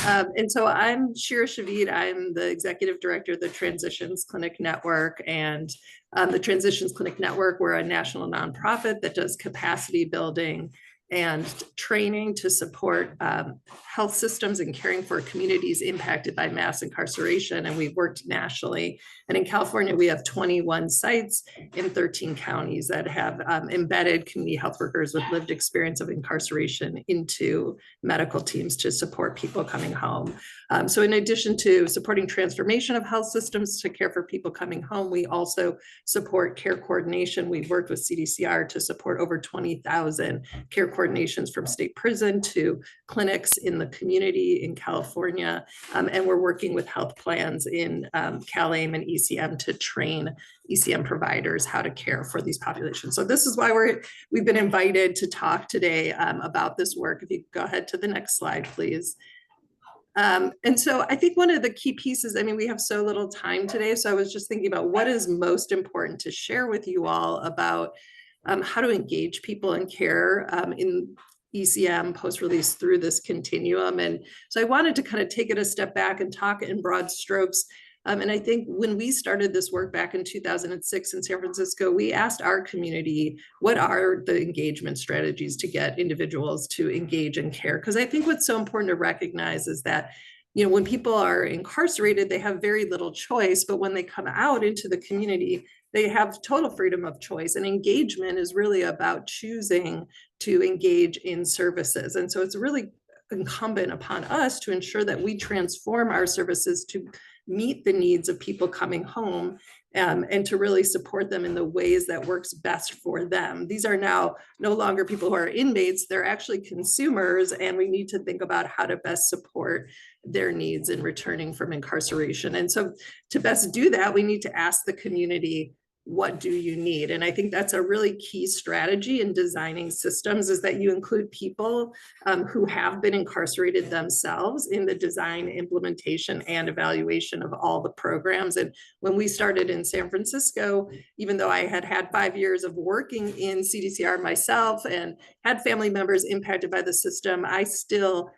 And so I'm Shira Shavit. I'm the Executive Director of the Transitions Clinic Network. And the Transitions Clinic Network, we're a national nonprofit that does capacity building and training to support health systems and caring for communities impacted by mass incarceration. And we've worked nationally. And in California, we have 21 sites in 13 counties that have embedded community health workers with lived experience of incarceration into medical teams to support people coming home. So in addition to supporting transformation of health systems to care for people coming home, we also support care coordination. We've worked with CDCR to support over 20,000 care coordinations from state prison to clinics in the community in California. And we're working with health plans in CalAIM and ECM to train ECM providers how to care for these populations. So this is why we've been invited to talk today about this work. If you could go ahead to the next slide, please. And so I think one of the key pieces, I mean, we have so little time today, so I was just thinking about what is most important to share with you all about how to engage people in care in ECM post-release through this continuum. And so I wanted to kind of take it a step back and talk in broad strokes. And I think when we started this work back in 2006 in San Francisco, we asked our community, what are the engagement strategies to get individuals to engage in care? Because I think what's so important to recognize is that, you know, when people are incarcerated, they have very little choice, but when they come out into the community, they have total freedom of choice, and engagement is really about choosing to engage in services. And so it's really incumbent upon us to ensure that we transform our services to meet the needs of people coming home and to really support them in the ways that works best for them. These are now no longer people who are inmates, they're actually consumers, and we need to think about how to best support their needs in returning from incarceration. And so to best do that, we need to ask the community, what do you need? And I think that's a really key strategy in designing systems, is that you include people who have been incarcerated themselves in the design, implementation, and evaluation of all the programs. And when we started in San Francisco, even though I had had 5 years of working in CDCR myself and had family members impacted by the system, I still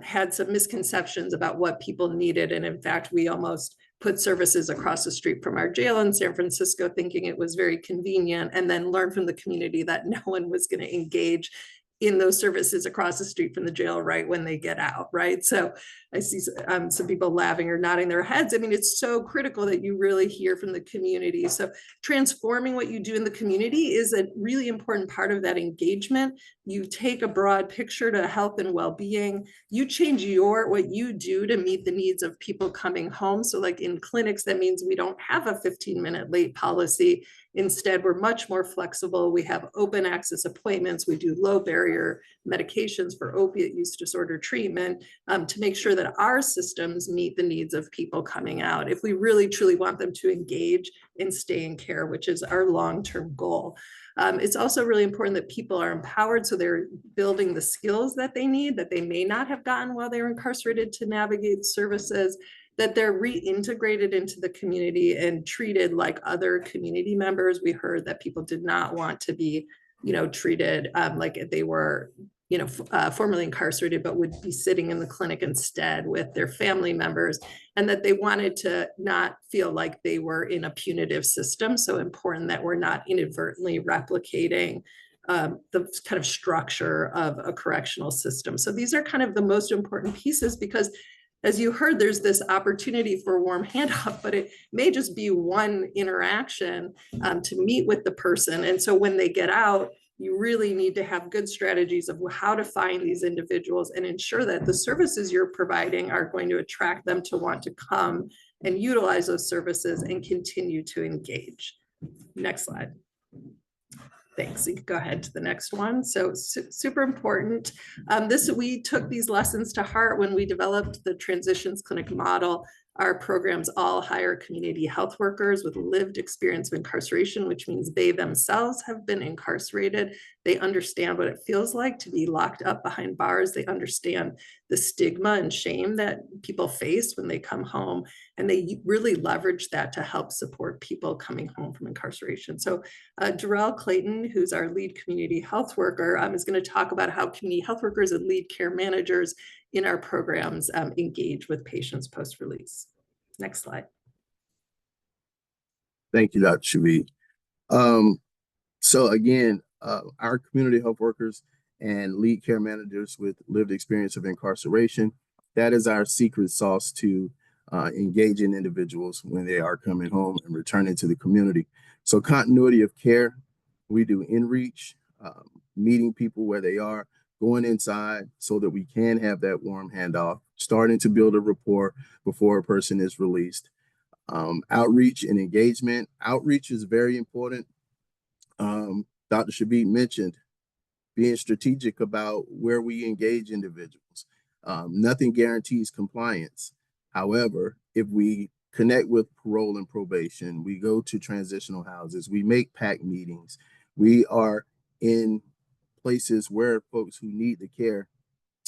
had some misconceptions about what people needed. And in fact, we almost put services across the street from our jail in San Francisco, thinking it was very convenient, and then learned from the community that no one was going to engage in those services across the street from the jail right when they get out, right? So I see some people laughing or nodding their heads. I mean, it's so critical that you really hear from the community. So transforming what you do in the community is a really important part of that engagement. You take a broad picture to health and well-being. You change what you do to meet the needs of people coming home. So like in clinics, that means we don't have a 15-minute late policy. Instead, we're much more flexible. We have open access appointments. We do low barrier medications for opiate use disorder treatment to make sure that our systems meet the needs of people coming out, if we really truly want them to engage and stay in care, which is our long-term goal. It's also really important that people are empowered, so they're building the skills that they need, that they may not have gotten while they were incarcerated, to navigate services, that they're reintegrated into the community and treated like other community members. We heard that people did not want to be, you know, treated like they were, you know, formerly incarcerated, but would be sitting in the clinic instead with their family members, and that they wanted to not feel like they were in a punitive system. So important that we're not inadvertently replicating the kind of structure of a correctional system. So these are kind of the most important pieces, because as you heard, there's this opportunity for a warm handoff, but it may just be one interaction to meet with the person. And so when they get out, you really need to have good strategies of how to find these individuals and ensure that the services you're providing are going to attract them to want to come and utilize those services and continue to engage. Next slide. Thanks. You can go ahead to the next one. So super important. We took these lessons to heart when we developed the transitions clinic model. Our programs all hire community health workers with lived experience of incarceration, which means they themselves have been incarcerated. They understand what it feels like to be locked up behind bars. They understand the stigma and shame that people face when they come home, and they really leverage that to help support people coming home from incarceration. So Jarrell Clayton, who's our lead community health worker, is going to talk about how community health workers and lead care managers in our programs engage with patients post-release. Next slide. Thank you, Dr. Shavit. So again, our community health workers and lead care managers with lived experience of incarceration, that is our secret sauce to engaging individuals when they are coming home and returning to the community. So continuity of care, we do in-reach, meeting people where they are, going inside so that we can have that warm handoff, starting to build a rapport before a person is released. Outreach and engagement. Outreach is very important. Dr. Shavit mentioned being strategic about where we engage individuals. Nothing guarantees compliance. However, if we connect with parole and probation, we go to transitional houses, we make PAC meetings, we are in places where folks who need the care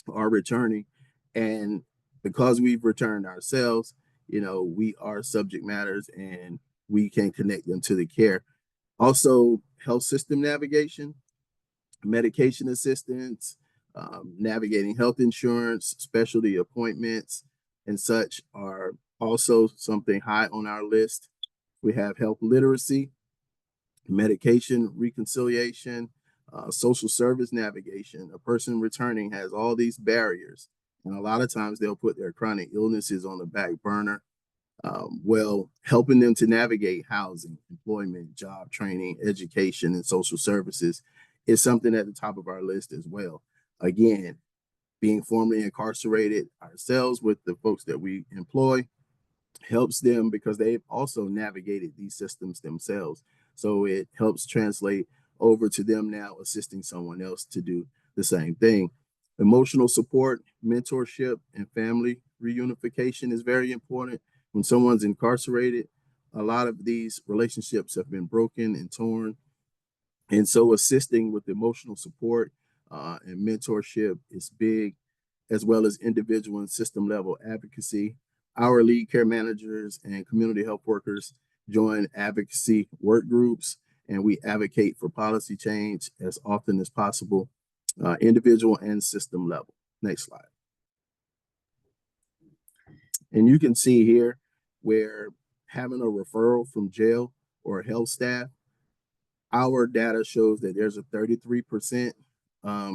are returning. And because we've returned ourselves, you know, we are subject matters and we can connect them to the care. Also, health system navigation, medication assistance, navigating health insurance, specialty appointments, and such are also something high on our list. We have health literacy, medication reconciliation, social service navigation. A person returning has all these barriers, and a lot of times they'll put their chronic illnesses on the back burner. Well, helping them to navigate housing, employment, job training, education, and social services is something at the top of our list as well. Again, being formerly incarcerated ourselves with the folks that we employ helps them because they've also navigated these systems themselves. So it helps translate over to them now assisting someone else to do the same thing. Emotional support, mentorship, and family reunification is very important. When someone's incarcerated, a lot of these relationships have been broken and torn. And so assisting with emotional support and mentorship is big, as well as individual and system level advocacy. Our lead care managers and community health workers join advocacy work groups, and we advocate for policy change as often as possible, individual and system level. Next slide. And you can see here where having a referral from jail or health staff, our data shows that there's a 33%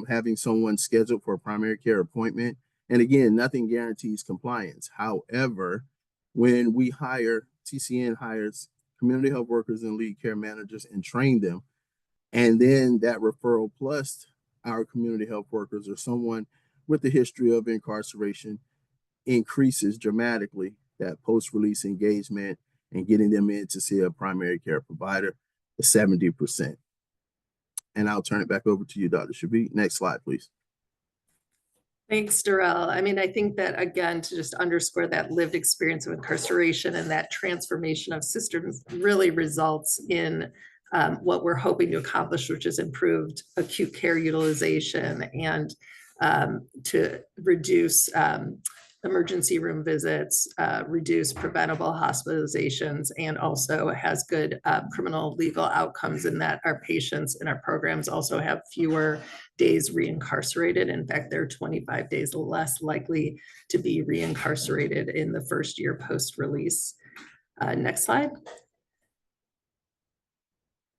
having someone scheduled for a primary care appointment. And again, nothing guarantees compliance. However, when we hire, TCN hires community health workers and lead care managers and train them, and then that referral plus our community health workers or someone with a history of incarceration increases dramatically that post-release engagement and getting them in to see a primary care provider is 70%. And I'll turn it back over to you, Dr. Shabit. Next slide, please. Thanks, Darrell. I mean, I think that, again, to just underscore that lived experience of incarceration and that transformation of systems really results in what we're hoping to accomplish, which is improved acute care utilization and to reduce emergency room visits, reduce preventable hospitalizations, and also has good criminal legal outcomes in that our patients in our programs also have fewer days reincarcerated. In fact, they're 25 days less likely to be reincarcerated in the first year post-release. Next slide.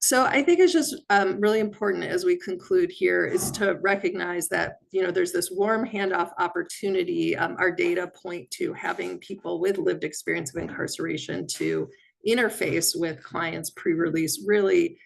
So I think it's just really important as we conclude here is to recognize that, you know, there's this warm handoff opportunity. Our data point to having people with lived experience of incarceration to interface with clients pre-release really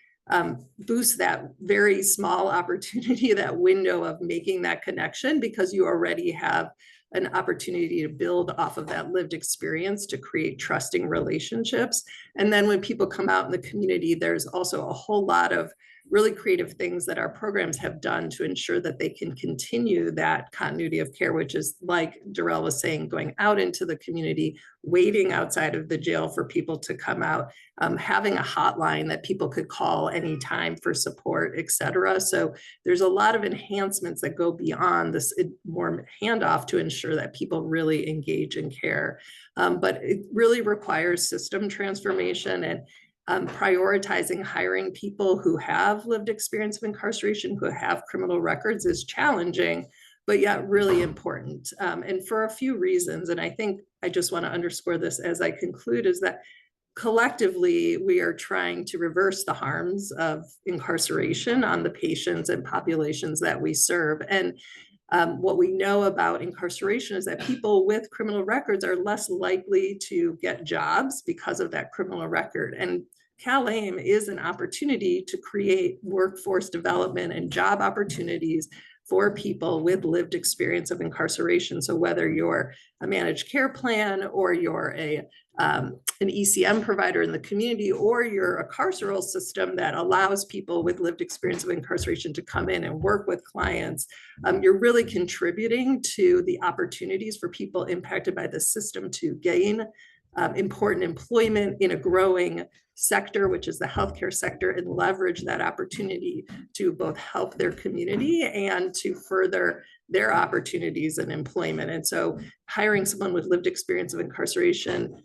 boosts that very small opportunity, that window of making that connection, because you already have an opportunity to build off of that lived experience to create trusting relationships. And then when people come out in the community, there's also a whole lot of really creative things that our programs have done to ensure that they can continue that continuity of care, which is, like Darrell was saying, going out into the community, waiting outside of the jail for people to come out, having a hotline that people could call anytime for support, et cetera. So there's a lot of enhancements that go beyond this warm handoff to ensure that people really engage in care. But it really requires system transformation and prioritizing hiring people who have lived experience of incarceration, who have criminal records, is challenging, but yet really important. And for a few reasons, and I think I just want to underscore this as I conclude, is that collectively, we are trying to reverse the harms of incarceration on the patients and populations that we serve. And what we know about incarceration is that people with criminal records are less likely to get jobs because of that criminal record. And CalAIM is an opportunity to create workforce development and job opportunities for people with lived experience of incarceration. So whether you're a managed care plan or you're an ECM provider in the community, or you're a carceral system that allows people with lived experience of incarceration to come in and work with clients, you're really contributing to the opportunities for people impacted by the system to gain important employment in a growing sector, which is the healthcare sector, and leverage that opportunity to both help their community and to further their opportunities in employment. And so hiring someone with lived experience of incarceration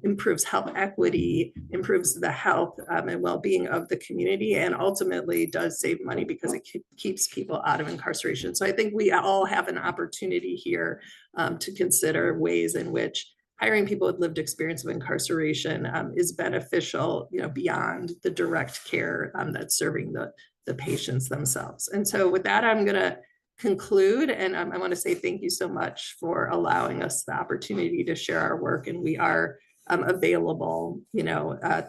improves health equity, improves the health and well-being of the community, and ultimately does save money because it keeps people out of incarceration. So I think we all have an opportunity here to consider ways in which hiring people with lived experience of incarceration is beneficial, beyond the direct care that's serving the patients themselves. And so with that, I'm going to conclude, and I want to say thank you so much for allowing us the opportunity to share our work. And we are available,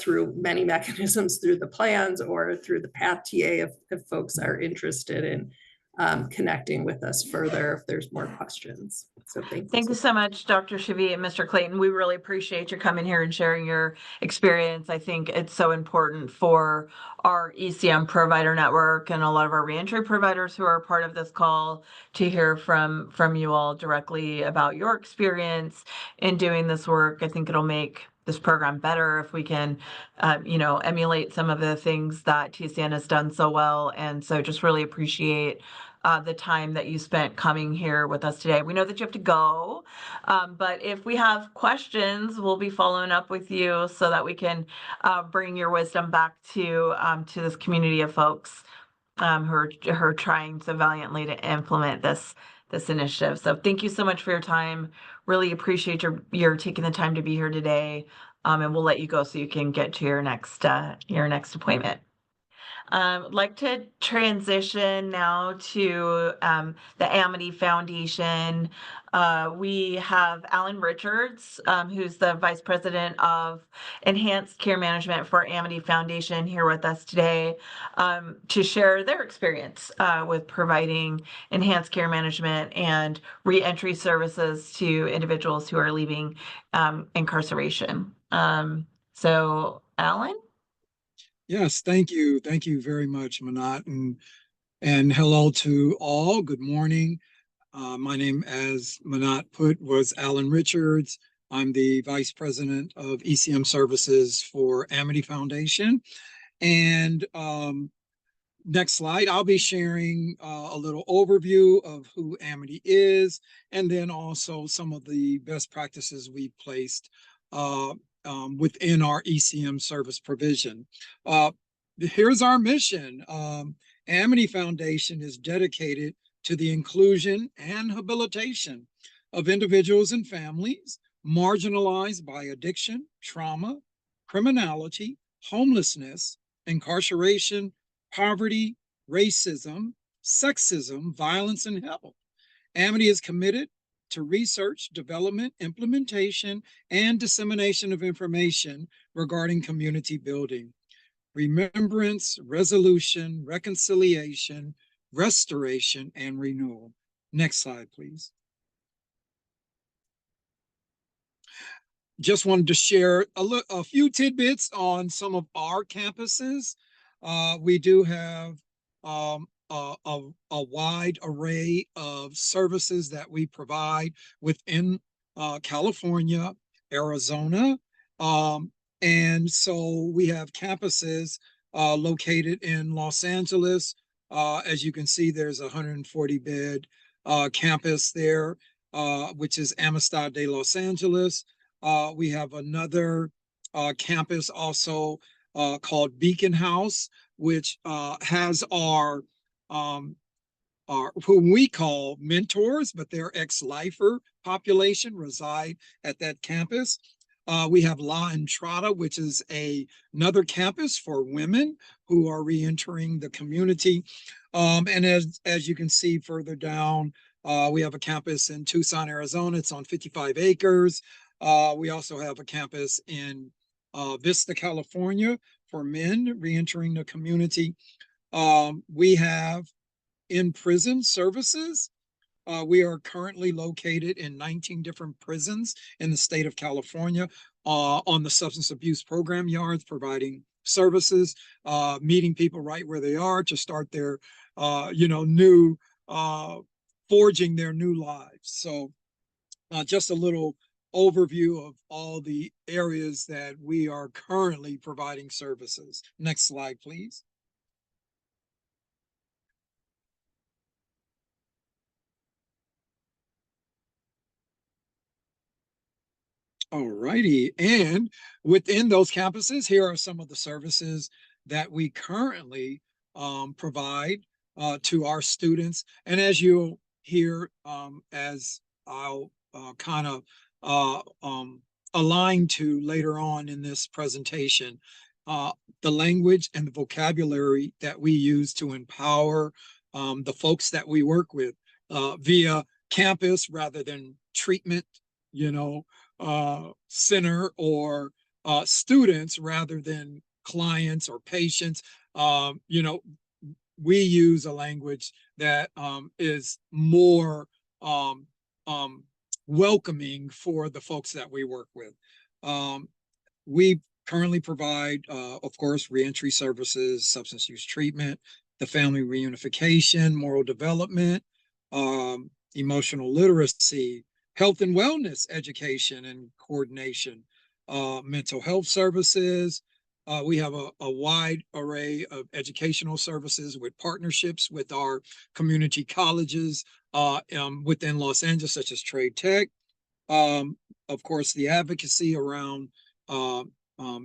through many mechanisms, through the plans or through the PATH TA if folks are interested in connecting with us further if there's more questions. So thank you so much, Dr. Shavi and Mr. Clayton. We really appreciate you coming here and sharing your experience. I think it's so important for our ECM provider network and a lot of our reentry providers who are part of this call to hear from you all directly about your experience in doing this work. I think it'll make this program better if we can, emulate some of the things that TCN has done so well. And so just really appreciate the time that you spent coming here with us today. We know that you have to go, but if we have questions, we'll be following up with you so that we can bring your wisdom back to this community of folks who are trying so valiantly to implement this initiative. So thank you so much for your time. Really appreciate your taking the time to be here today, and we'll let you go so you can get to your next appointment. I'd like to transition now to the Amity Foundation. We have Alan Richards, who's the Vice President of Enhanced Care Management for Amity Foundation, here with us today to share their experience with providing enhanced care management and reentry services to individuals who are leaving incarceration. So, Alan? Yes, thank you. Thank you very much, Manat. And hello to all. Good morning. My name, as Manat put, was Alan Richards. I'm the Vice President of ECM Services for Amity Foundation. And next slide, I'll be sharing a little overview of who Amity is, and then also some of the best practices we placed within our ECM service provision. Here's our mission. Amity Foundation is dedicated to the inclusion and habilitation of individuals and families marginalized by addiction, trauma, criminality, homelessness, incarceration, poverty, racism, sexism, violence, and health. Amity is committed to research, development, implementation, and dissemination of information regarding community building, remembrance, resolution, reconciliation, restoration, and renewal. Next slide, please. Just wanted to share a few tidbits on some of our campuses. We do have a wide array of services that we provide within California, Arizona. And so we have campuses located in Los Angeles. As you can see, there's a 140-bed campus there, which is Amistad de Los Angeles. We have another campus also called Beacon House, which has our whom we call mentors, but their ex-lifer population reside at that campus. We have La Entrada, which is another campus for women who are reentering the community. And as you can see further down, we have a campus in Tucson, Arizona. It's on 55 acres. We also have a campus in Vista, California for men reentering the community. We have in-prison services. We are currently located in 19 different prisons in the state of California on the substance abuse program yards, providing services, meeting people right where they are to start their, new, forging their new lives. So just a little overview of all the areas that we are currently providing services. Next slide, please. All righty. And within those campuses, here are some of the services that we currently provide to our students. And as you'll hear, as I'll kind of align to later on in this presentation, the language and the vocabulary that we use to empower the folks that we work with via campus rather than treatment, center or students rather than clients or patients. We use a language that is more welcoming for the folks that we work with. We currently provide, of course, reentry services, substance use treatment, the family reunification, moral development, emotional literacy, health and wellness education and coordination, mental health services. We have a wide array of educational services with partnerships with our community colleges within Los Angeles, such as Trade Tech. Of course, the advocacy around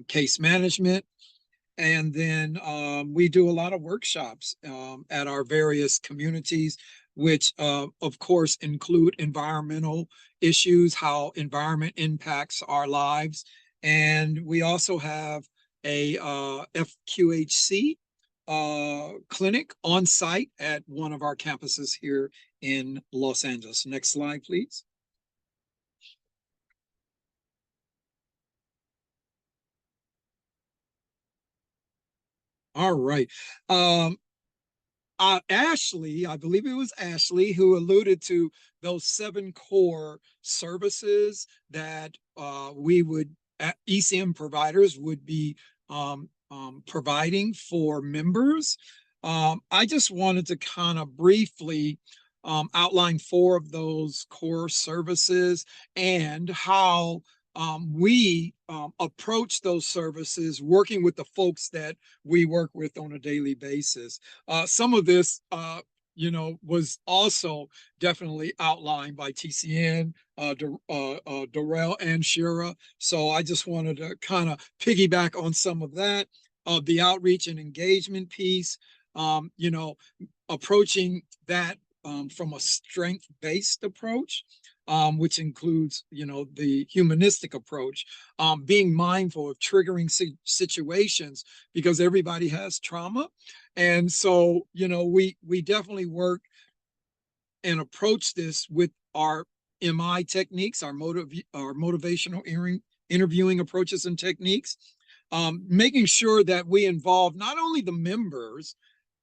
case management. And then we do a lot of workshops at our various communities, which of course include environmental issues, how environment impacts our lives. And we also have a FQHC clinic on site at one of our campuses here in Los Angeles. Next slide, please. All right. Ashley, I believe it was Ashley, who alluded to those 7 core services that ECM providers would be providing for members. I just wanted to kind of briefly outline 4 of those core services and how we approach those services working with the folks that we work with on a daily basis. Some of this, was also definitely outlined by TCN, Dorrell, and Shira. So I just wanted to kind of piggyback on some of that, the outreach and engagement piece, approaching that from a strength-based approach. Which includes, the humanistic approach, being mindful of triggering situations because everybody has trauma. And so, we definitely work and approach this with our MI techniques, our motivational interviewing approaches and techniques, making sure that we involve not only the members,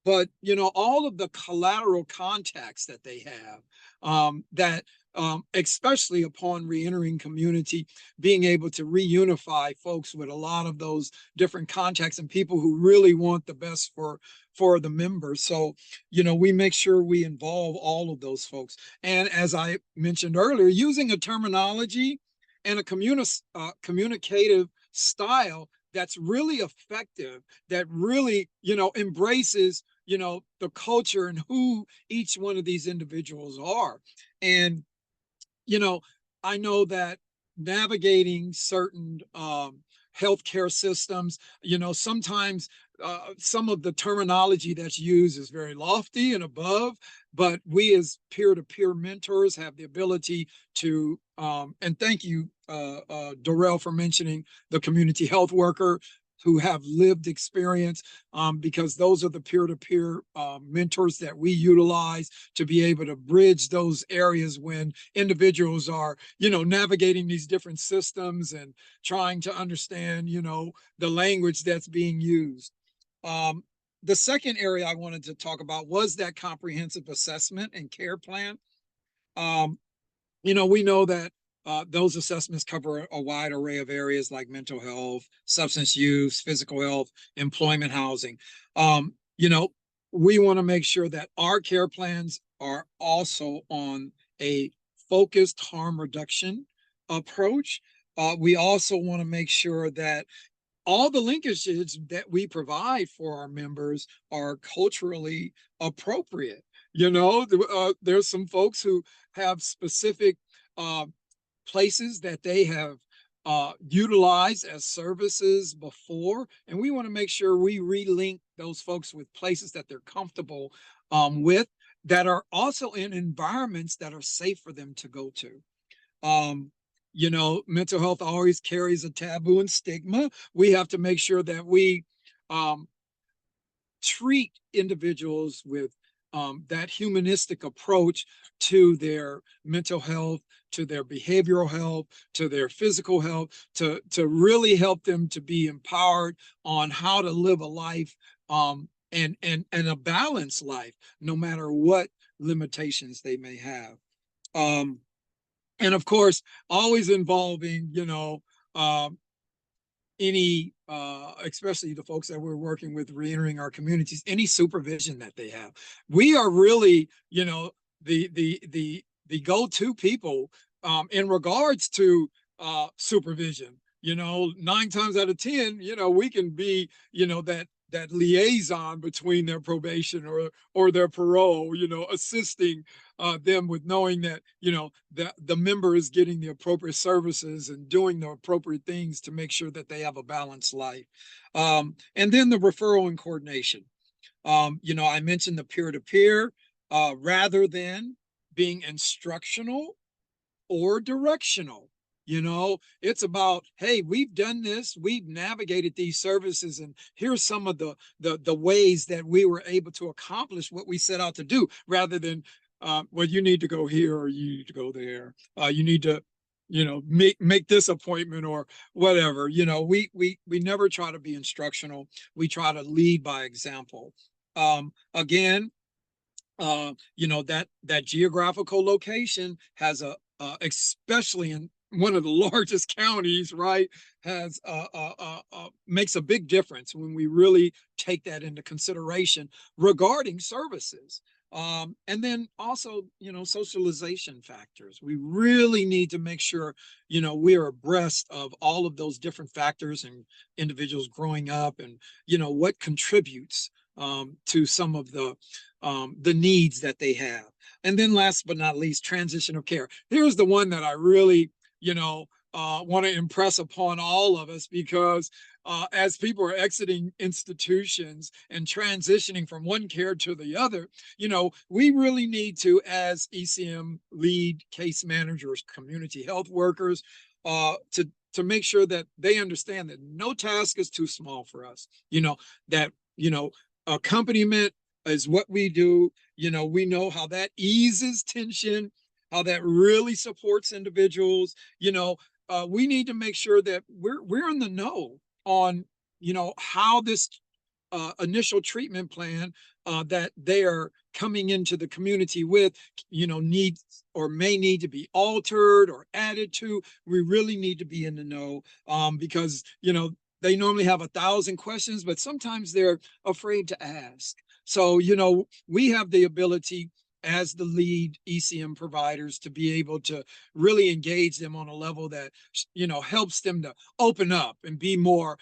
but, all of the collateral contacts that they have, that especially upon reentering community, being able to reunify folks with a lot of those different contacts and people who really want the best for the members. So, we make sure we involve all of those folks. And as I mentioned earlier, using a terminology and a communicative style that's really effective, that really, embraces, the culture and who each one of these individuals are. And I know that navigating certain healthcare systems, sometimes some of the terminology that's used is very lofty and above, but we as peer-to-peer mentors have the ability to, and thank you, Dorrell, for mentioning the community health worker who have lived experience, because those are the peer-to-peer mentors that we utilize to be able to bridge those areas when individuals are, navigating these different systems and trying to understand, the language that's being used. the second area I wanted to talk about was that comprehensive assessment and care plan. You know, we know that those assessments cover a wide array of areas like mental health, substance use, physical health, employment, housing. You know, we want to make sure that our care plans are also on a focused harm reduction approach. We also want to make sure that all the linkages that we provide for our members are culturally appropriate. You know, there's some folks who have specific places that they have utilized as services before, and we want to make sure we relink those folks with places that they're comfortable with, that are also in environments that are safe for them to go to. You know, mental health always carries a taboo and stigma. We have to make sure that we treat individuals with that humanistic approach to their mental health, to their behavioral health, to their physical health, to really help them to be empowered on how to live a life and a balanced life, no matter what limitations they may have. And of course, always involving, you know, any, especially the folks that we're working with reentering our communities, any supervision that they have. We are really, you know, the go-to people in regards to supervision. You know, 9 times out of 10, you know, we can be, you know, that liaison between their probation or their parole, you know, assisting them with knowing that, you know, the member is getting the appropriate services and doing the appropriate things to make sure that they have a balanced life. And then the referral and coordination. You know, I mentioned the peer-to-peer rather than being instructional or directional. You know, it's about, hey, we've done this, we've navigated these services, and here's some of the ways that we were able to accomplish what we set out to do, rather than, well, you need to go here or you need to go there. You need to, you know, make this appointment or whatever. You know, we never try to be instructional. We try to lead by example. Again, you know, that geographical location has especially in one of the largest counties, right, has makes a big difference when we really take that into consideration regarding services. And then also, you know, socialization factors. We really need to make sure, you know, we are abreast of all of those different factors and individuals growing up, and, you know, what contributes to some of the needs that they have. And then last but not least, transition of care. Here's the one that I really, you know, want to impress upon all of us, because as people are exiting institutions and transitioning from one care to the other, you know, we really need to, as ECM lead case managers, community health workers, to make sure that they understand that no task is too small for us. You know, that, you know, accompaniment is what we do. You know, we know how that eases tension, how that really supports individuals. You know, we need to make sure that we're in the know on, you know, how this initial treatment plan that they are coming into the community with, you know, needs or may need to be altered or added to. We really need to be in the know, because, you know, they normally have 1,000 questions, but sometimes they're afraid to ask. So, you know, we have the ability as the lead ECM providers to be able to really engage them on a level that, you know, helps them to open up and be more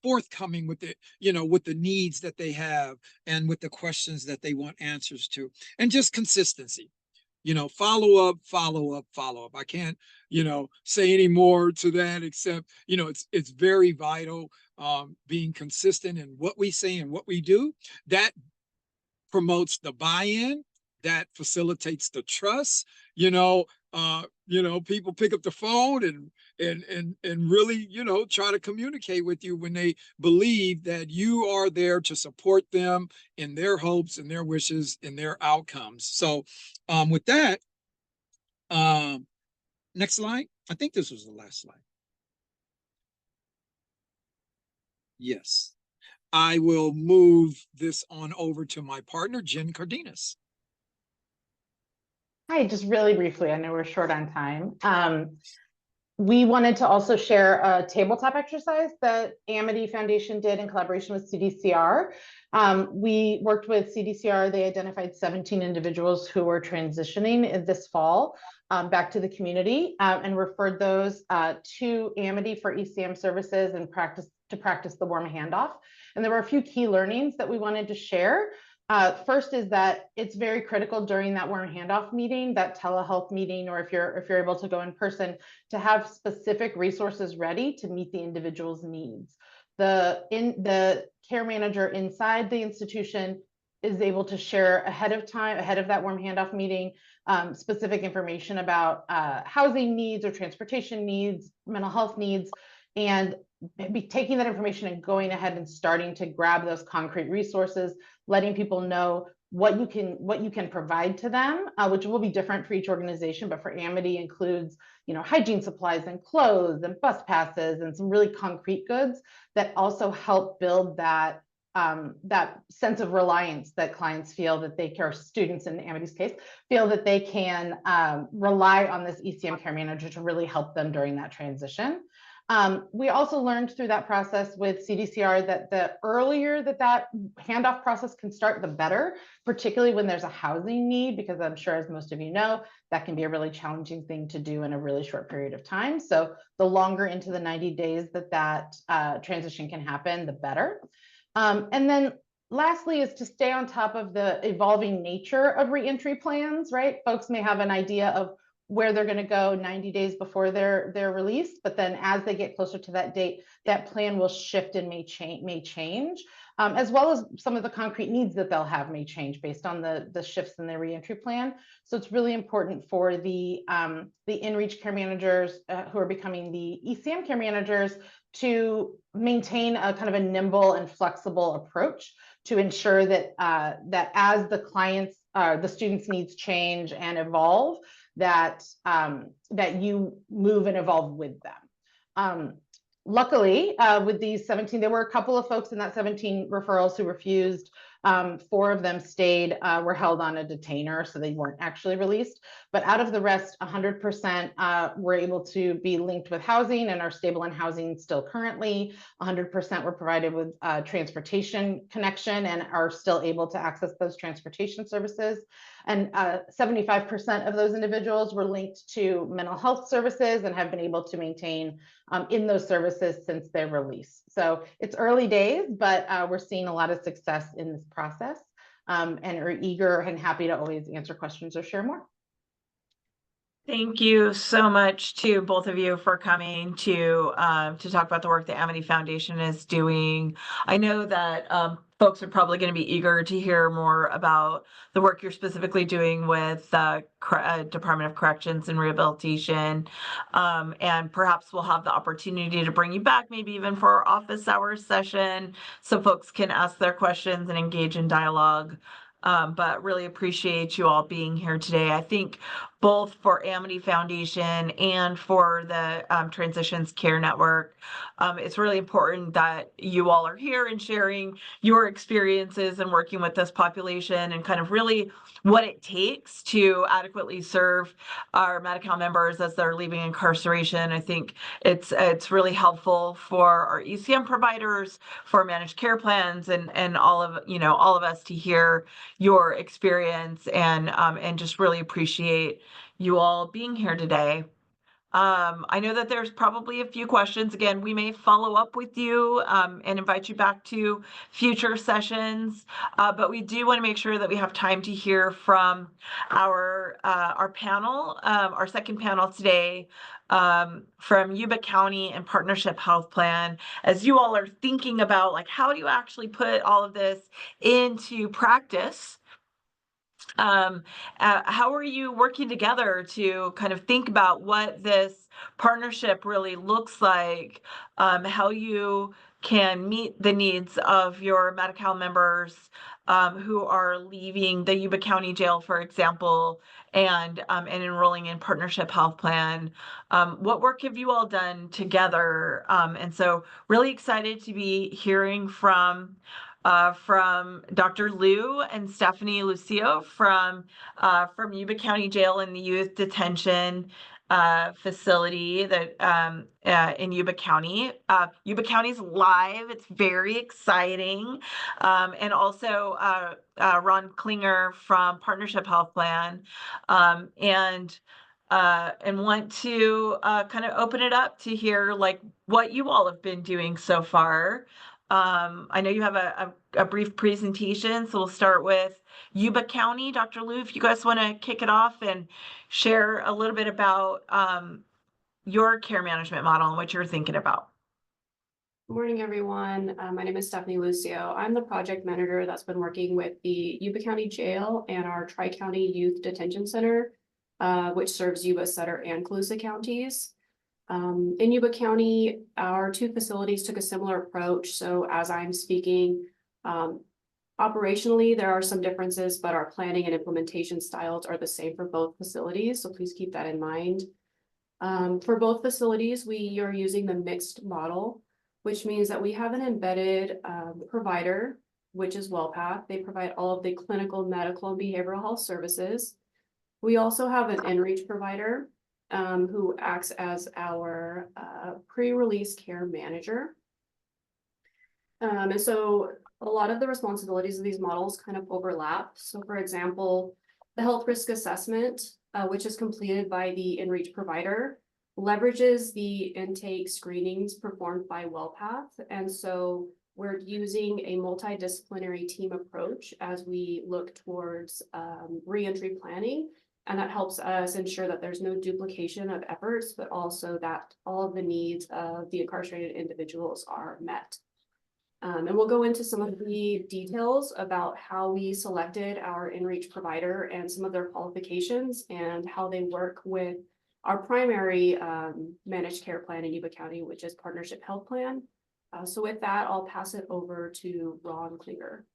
forthcoming with it, you know, with the needs that they have and with the questions that they want answers to, and just consistency. You know, follow up, follow up, follow up. I can't, you know, say any more to that, except, you know, it's very vital, being consistent in what we say and what we do. That promotes the buy-in, that facilitates the trust. You know, people pick up the phone and really, you know, try to communicate with you when they believe that you are there to support them in their hopes and their wishes and their outcomes. So with that, next slide. I think this was the last slide. Yes. I will move this on over to my partner, Jen Cardenas. Hi, just really briefly, I know we're short on time. We wanted to also share a tabletop exercise that Amity Foundation did in collaboration with CDCR. We worked with CDCR. They identified 17 individuals who were transitioning this fall back to the community and referred those to Amity for ECM services and practice the warm handoff. And there were a few key learnings that we wanted to share. First is that it's very critical during that warm handoff meeting, that telehealth meeting, or if you're able to go in person, to have specific resources ready to meet the individual's needs. The care manager inside the institution is able to share ahead of that warm handoff meeting, specific information about housing needs or transportation needs, mental health needs, and be taking that information and going ahead and starting to grab those concrete resources, letting people know what you can provide to them, which will be different for each organization, but for Amity includes, hygiene supplies and clothes and bus passes and some really concrete goods that also help build that sense of reliance that clients feel that they care, students in Amity's case, feel that they can rely on this ECM care manager to really help them during that transition. We also learned through that process with CDCR that the earlier that handoff process can start, the better, particularly when there's a housing need, because I'm sure, as most of you know, that can be a really challenging thing to do in a really short period of time. So the longer into the 90 days that transition can happen, the better. And then lastly is to stay on top of the evolving nature of reentry plans, right? Folks may have an idea of where they're going to go 90 days before they're released, but then as they get closer to that date, that plan will shift and may change, as well as some of the concrete needs that they'll have may change based on the shifts in their reentry plan. So it's really important for the in-reach care managers who are becoming the ECM care managers to maintain a kind of a nimble and flexible approach to ensure that that as the students' needs change and evolve, that you move and evolve with them. Luckily, with these 17, there were a couple of folks in that 17 referrals who refused. 4 of them stayed, were held on a detainer, so they weren't actually released. But out of the rest, 100% were able to be linked with housing and are stable in housing still currently. 100% were provided with transportation connection and are still able to access those transportation services. And 75% of those individuals were linked to mental health services and have been able to maintain in those services since their release. So it's early days, but we're seeing a lot of success in this process and are eager and happy to always answer questions or share more. Thank you so much to both of you for coming to talk about the work that Amity Foundation is doing. I know that folks are probably going to be eager to hear more about the work you're specifically doing with Department of Corrections and Rehabilitation, and perhaps we'll have the opportunity to bring you back, maybe even for our office hours session, so folks can ask their questions and engage in dialogue. But really appreciate you all being here today. I think both for Amity Foundation and for the Transitions Care Network, it's really important that you all are here and sharing your experiences and working with this population and kind of really what it takes to adequately serve our Medi-Cal members as they're leaving incarceration. I think it's really helpful for our ECM providers, for managed care plans, and all of us to hear your experience and just really appreciate you all being here today. I know that there's probably a few questions. Again, we may follow up with you and invite you back to future sessions, but we do want to make sure that we have time to hear from our panel, our second panel today, from Yuba County and Partnership Health Plan. As you all are thinking about, like, how do you actually put all of this into practice? How are you working together to kind of think about what this partnership really looks like, how you can meet the needs of your Medi-Cal members who are leaving the Yuba County Jail, for example, and enrolling in Partnership Health Plan. What work have you all done together? And so really excited to be hearing from Dr. Lou and Stephanie Lucio from Yuba County Jail and the Youth Detention facility that in Yuba County. Yuba County's live. It's very exciting. And also Ron Klinger from Partnership Health Plan. And want to kind of open it up to hear like what you all have been doing so far. I know you have a brief presentation, so we'll start with Yuba County. Dr. Lou, if you guys want to kick it off and share a little bit about your care management model and what you're thinking about. Good morning, everyone. My name is Stephanie Lucio. I'm the project manager that's been working with the Yuba County Jail and our Tri-County Youth Detention Center, which serves Yuba, Sutter, and Colusa counties. In Yuba County, our two facilities took a similar approach. So as I'm speaking, operationally, there are some differences, but our planning and implementation styles are the same for both facilities. So please keep that in mind. For both facilities, we are using the mixed model, which means that we have an embedded provider, which is WellPath. They provide all of the clinical, medical, and behavioral health services. We also have an in-reach provider who acts as our pre-release care manager. And so a lot of the responsibilities of these models kind of overlap. So for example, the health risk assessment, which is completed by the in-reach provider, leverages the intake screenings performed by WellPath. And so we're using a multidisciplinary team approach as we look towards reentry planning. And that helps us ensure that there's no duplication of efforts, but also that all of the needs of the incarcerated individuals are met. And we'll go into some of the details about how we selected our in-reach provider and some of their qualifications and how they work with our primary managed care plan in Yuba County, which is Partnership Health Plan. So with that, I'll pass it over to Ron Klinger.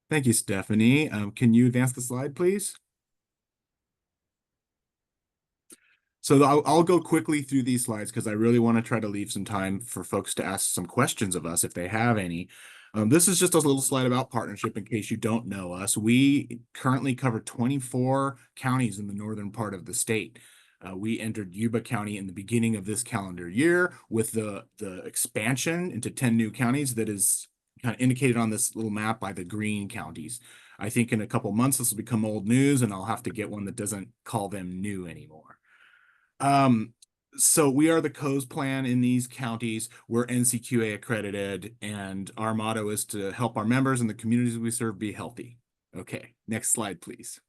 Thank you, Stephanie. Can you advance the slide, please? So I'll go quickly through these slides because I really want to try to leave some time for folks to ask some questions of us if they have any. This is just a little slide about partnership in case you don't know us. We currently cover 24 counties in the northern part of the state. We entered Yuba County in the beginning of this calendar year with the expansion into 10 new counties that is kind of indicated on this little map by the green counties. I think in a couple months, this will become old news and I'll have to get one that doesn't call them new anymore. So we are the COES plan in these counties. We're NCQA accredited and our motto is to help our members and the communities we serve be healthy. Okay, next slide, please.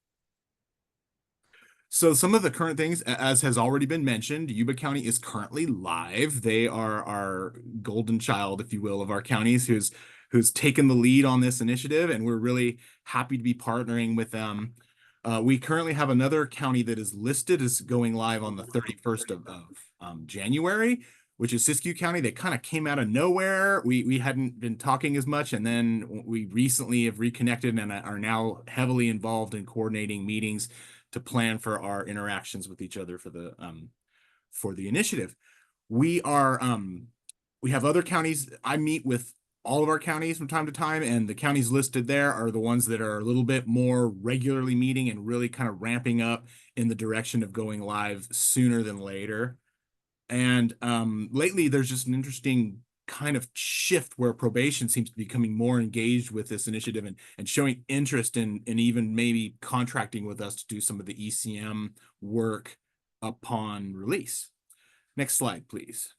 So some of the current things, as has already been mentioned, Yuba County is currently live. They are our golden child, if you will, of our counties who's taken the lead on this initiative, and we're really happy to be partnering with them. We currently have another county that is listed as going live on the 31st of January, which is Siskiyou County. They kind of came out of nowhere. We hadn't been talking as much, and then we recently have reconnected and are now heavily involved in coordinating meetings to plan for our interactions with each other for the initiative. We have other counties. I meet with all of our counties from time to time, and the counties listed there are the ones that are a little bit more regularly meeting and really kind of ramping up in the direction of going live sooner than later. And lately, there's just an interesting kind of shift where probation seems to be becoming more engaged with this initiative and showing interest in even maybe contracting with us to do some of the ECM work upon release. Next slide, please.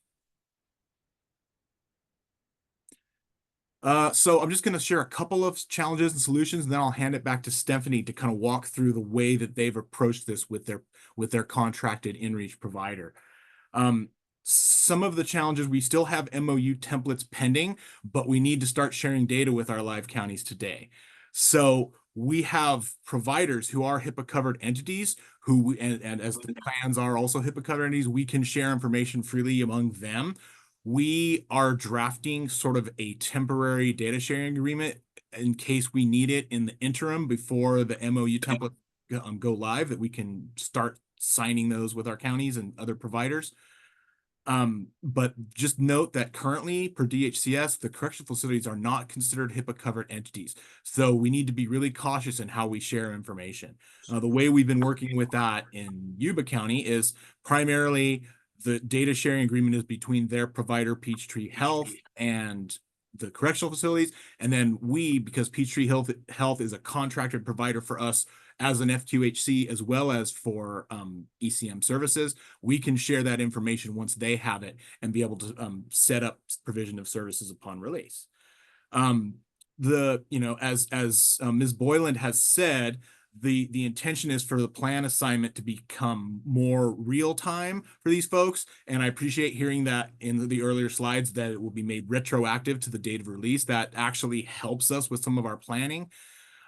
So I'm just going to share a couple of challenges and solutions, and then I'll hand it back to Stephanie to kind of walk through the way that they've approached this with their contracted in-reach provider. Some of the challenges, we still have MOU templates pending, but we need to start sharing data with our live counties today. So we have providers who are HIPAA covered entities and as the plans are also HIPAA covered entities, we can share information freely among them. we are drafting sort of a temporary data sharing agreement in case we need it in the interim before the MOU template go live, that we can start signing those with our counties and other providers. But just note that currently per DHCS, the correctional facilities are not considered HIPAA covered entities. So we need to be really cautious in how we share information. The way we've been working with that in Yuba County is primarily the data sharing agreement is between their provider, Peachtree Health, and the correctional facilities. And then we, because Peachtree Health is a contracted provider for us as an FQHC, as well as for ECM services, we can share that information once they have it and be able to set up provision of services upon release. As Ms. Boyland has said, the intention is for the plan assignment to become more real time for these folks. And I appreciate hearing that in the earlier slides that it will be made retroactive to the date of release. That actually helps us with some of our planning.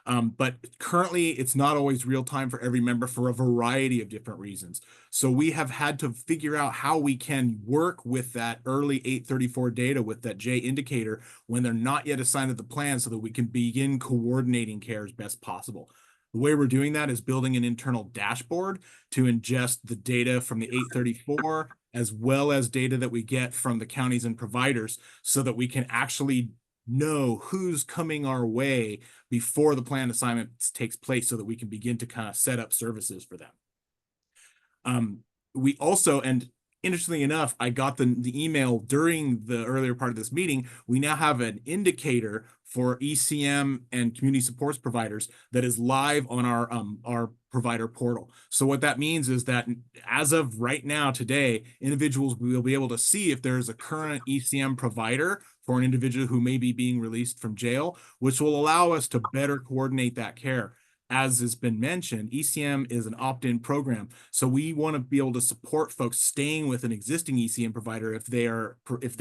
But currently it's not always real time for every member for a variety of different reasons. So we have had to figure out how we can work with that early 834 data with that J indicator when they're not yet assigned to the plan, so that we can begin coordinating care as best possible. The way we're doing that is building an internal dashboard to ingest the data from the 834, as well as data that we get from the counties and providers, so that we can actually know who's coming our way before the plan assignment takes place, so that we can begin to kind of set up services for them. We also, and interestingly enough, I got the email during the earlier part of this meeting, we now have an indicator for ECM and community supports providers that is live on our provider portal. So what that means is that as of right now, today, individuals will be able to see if there's a current ECM provider for an individual who may be being released from jail, which will allow us to better coordinate that care. As has been mentioned, ECM is an opt-in program. So we want to be able to support folks staying with an existing ECM provider if they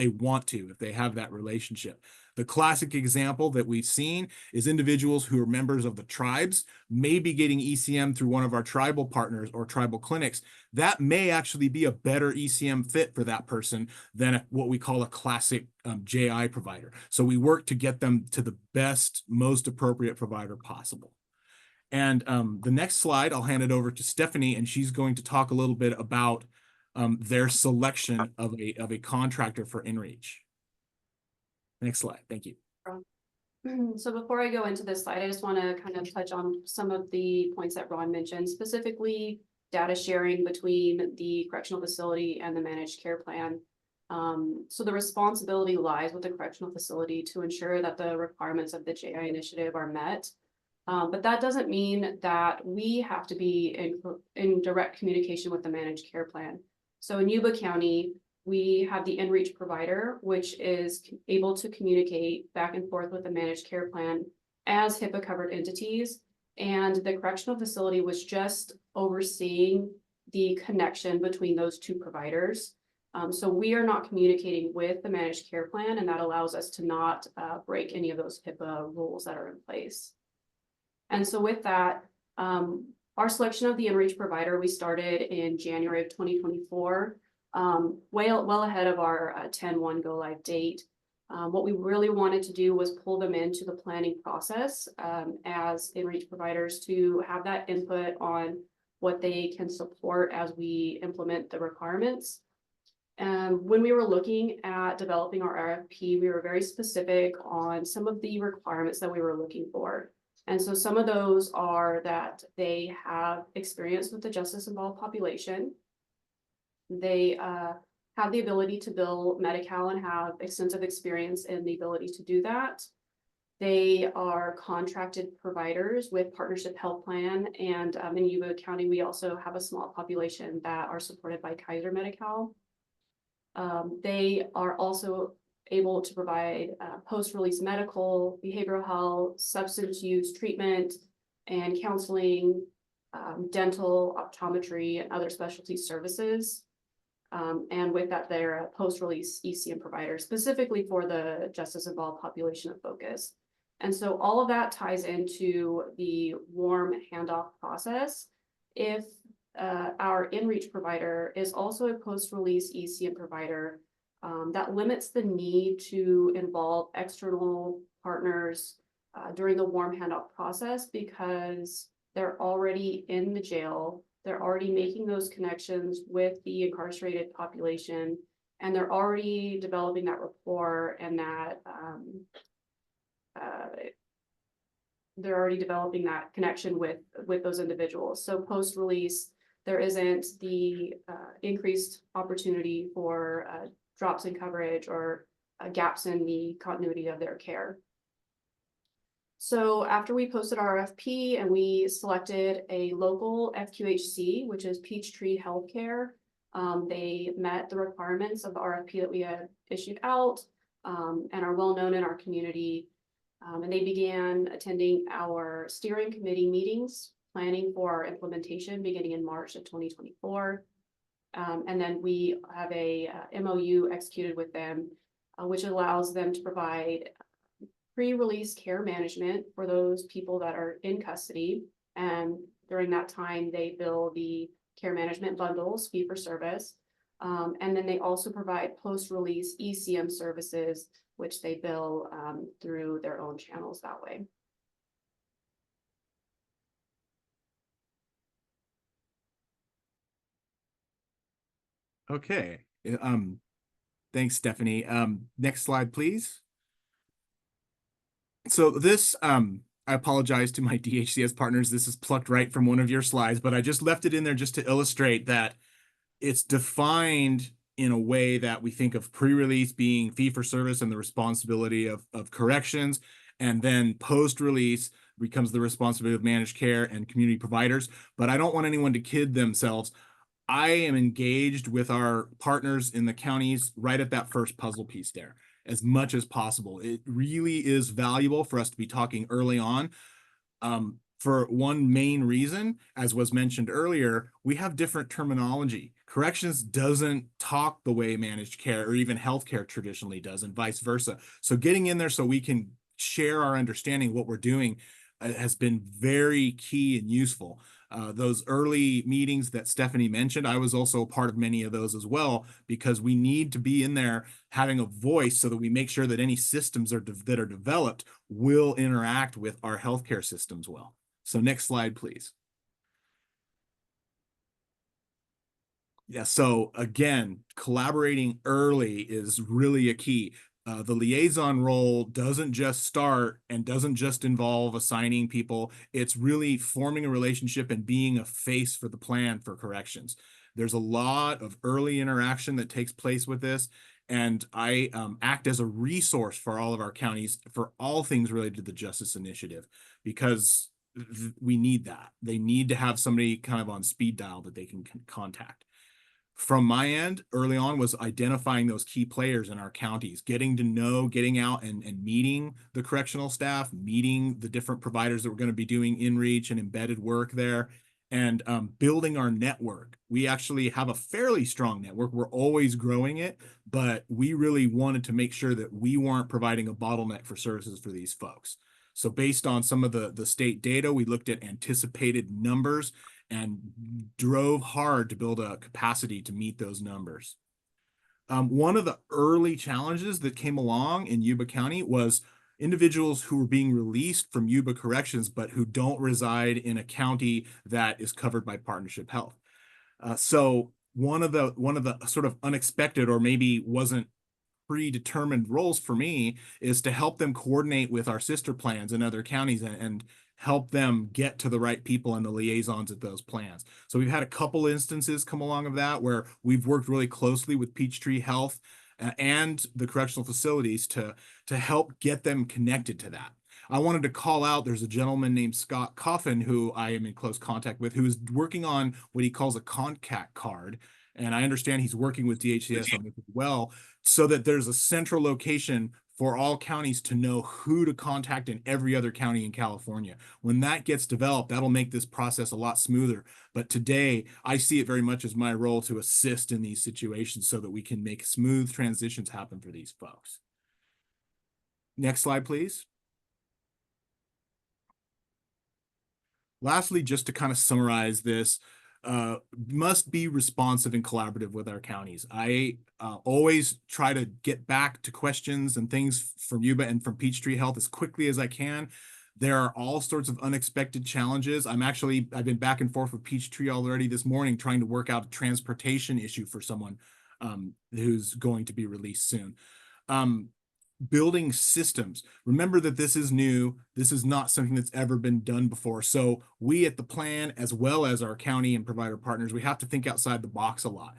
want to, if they have that relationship. The classic example that we've seen is individuals who are members of the tribes may be getting ECM through one of our tribal partners or tribal clinics. That may actually be a better ECM fit for that person than what we call a classic JI provider. So we work to get them to the best, most appropriate provider possible. And the next slide, I'll hand it over to Stephanie, and she's going to talk a little bit about their selection of a contractor for InReach. Next slide, thank you. So before I go into this slide, I just want to kind of touch on some of the points that Ron mentioned, specifically data sharing between the correctional facility and the managed care plan. So the responsibility lies with the correctional facility to ensure that the requirements of the JI initiative are met. But that doesn't mean that we have to be in direct communication with the managed care plan. So in Yuba County, we have the InReach provider, which is able to communicate back and forth with the managed care plan as HIPAA covered entities. And the correctional facility was just overseeing the connection between those two providers. So we are not communicating with the managed care plan, and that allows us to not break any of those HIPAA rules that are in place. And so with that, our selection of the InReach provider, we started in January of 2024, well ahead of our 10/1 go live date. What we really wanted to do was pull them into the planning process as InReach providers to have that input on what they can support as we implement the requirements. When we were looking at developing our RFP, we were very specific on some of the requirements that we were looking for. And so some of those are that they have experience with the justice involved population. They have the ability to bill Medi-Cal and have extensive experience in the ability to do that. They are contracted providers with partnership health plan. And in Yuba County, we also have a small population that are supported by Kaiser Medi-Cal. They are also able to provide post-release medical, behavioral health, substance use treatment, and counseling, dental, optometry, and other specialty services. And with that, they're a post-release ECM provider, specifically for the justice involved population of focus. And so all of that ties into the warm handoff process. If our InReach provider is also a post-release ECM provider, that limits the need to involve external partners during the warm handoff process because they're already in the jail. They're already making those connections with the incarcerated population, and they're already developing that rapport and that they're already developing that connection with those individuals. So post-release, there isn't the increased opportunity for drops in coverage or gaps in the continuity of their care. So after we posted our RFP and we selected a local FQHC, which is Peachtree Healthcare, they met the requirements of the RFP that we had issued out and are well known in our community. And they began attending our steering committee meetings, planning for our implementation beginning in March of 2024. And then we have a MOU executed with them, which allows them to provide pre-release care management for those people that are in custody. And during that time, they bill the care management bundles, fee for service. And then they also provide post-release ECM services, which they bill through their own channels that way. Okay. Thanks, Stephanie. Next slide, please. So this, I apologize to my DHCS partners. This is plucked right from one of your slides, but I just left it in there just to illustrate that it's defined in a way that we think of pre-release being fee for service and the responsibility of corrections, and then post-release becomes the responsibility of managed care and community providers. But I don't want anyone to kid themselves. I am engaged with our partners in the counties right at that first puzzle piece there as much as possible. It really is valuable for us to be talking early on. For one main reason, as was mentioned earlier, we have different terminology. Corrections doesn't talk the way managed care or even healthcare traditionally does, and vice versa. So getting in there so we can share our understanding of what we're doing has been very key and useful. Those early meetings that Stephanie mentioned, I was also a part of many of those as well, because we need to be in there having a voice so that we make sure that any systems that are developed will interact with our healthcare systems well. So next slide, please. Yeah, so again, collaborating early is really a key. The liaison role doesn't just start and doesn't just involve assigning people. It's really forming a relationship and being a face for the plan for corrections. There's a lot of early interaction that takes place with this, and I act as a resource for all of our counties for all things related to the Justice Initiative, because we need that. They need to have somebody kind of on speed dial that they can contact. From my end, early on, was identifying those key players in our counties, getting to know, getting out and meeting the correctional staff, meeting the different providers that we're going to be doing in-reach and embedded work there, and building our network. We actually have a fairly strong network. We're always growing it, but we really wanted to make sure that we weren't providing a bottleneck for services for these folks. So based on some of the state data, we looked at anticipated numbers and drove hard to build a capacity to meet those numbers. One of the early challenges that came along in Yuba County was individuals who were being released from Yuba Corrections, but who don't reside in a county that is covered by Partnership Health. So one of the sort of unexpected, or maybe wasn't predetermined roles for me, is to help them coordinate with our sister plans in other counties and help them get to the right people and the liaisons at those plans. So we've had a couple instances come along of that where we've worked really closely with Peachtree Health and the correctional facilities to help get them connected to that. I wanted to call out, there's a gentleman named Scott Coffin who I am in close contact with, who is working on what he calls a contact card. And I understand he's working with DHCS on it as well, so that there's a central location for all counties to know who to contact in every other county in California. When that gets developed, that'll make this process a lot smoother. But today, I see it very much as my role to assist in these situations so that we can make smooth transitions happen for these folks. Next slide, please. Lastly, just to kind of summarize this, must be responsive and collaborative with our counties. I always try to get back to questions and things from Yuba and from Peachtree Health as quickly as I can. There are all sorts of unexpected challenges. I've been back and forth with Peachtree already this morning trying to work out a transportation issue for someone who's going to be released soon. Building systems. Remember that this is new. This is not something that's ever been done before. So we at the plan, as well as our county and provider partners, we have to think outside the box a lot.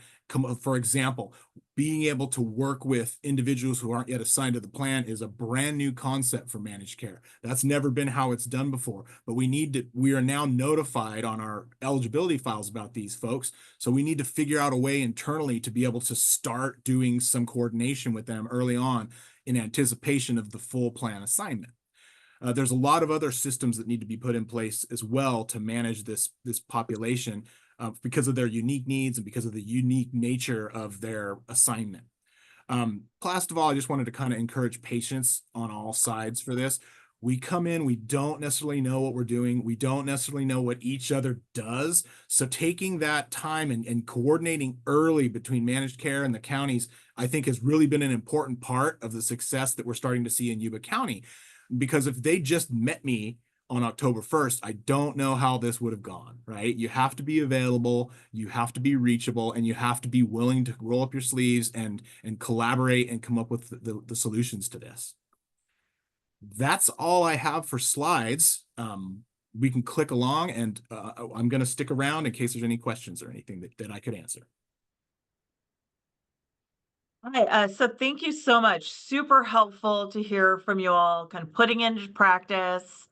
For example, being able to work with individuals who aren't yet assigned to the plan is a brand new concept for managed care. That's never been how it's done before, but we are now notified on our eligibility files about these folks. So we need to figure out a way internally to be able to start doing some coordination with them early on in anticipation of the full plan assignment. There's a lot of other systems that need to be put in place as well to manage this population because of their unique needs and because of the unique nature of their assignment. Last of all, I just wanted to kind of encourage patience on all sides for this. We come in, we don't necessarily know what we're doing. We don't necessarily know what each other does. So taking that time and coordinating early between managed care and the counties, I think has really been an important part of the success that we're starting to see in Yuba County. Because if they just met me on October 1st, I don't know how this would have gone, right? You have to be available, you have to be reachable, and you have to be willing to roll up your sleeves and collaborate and come up with the solutions to this. That's all I have for slides. We can click along, and I'm going to stick around in case there's any questions or anything that I could answer. Hi, so thank you so much. Super helpful to hear from you all, kind of putting into practice.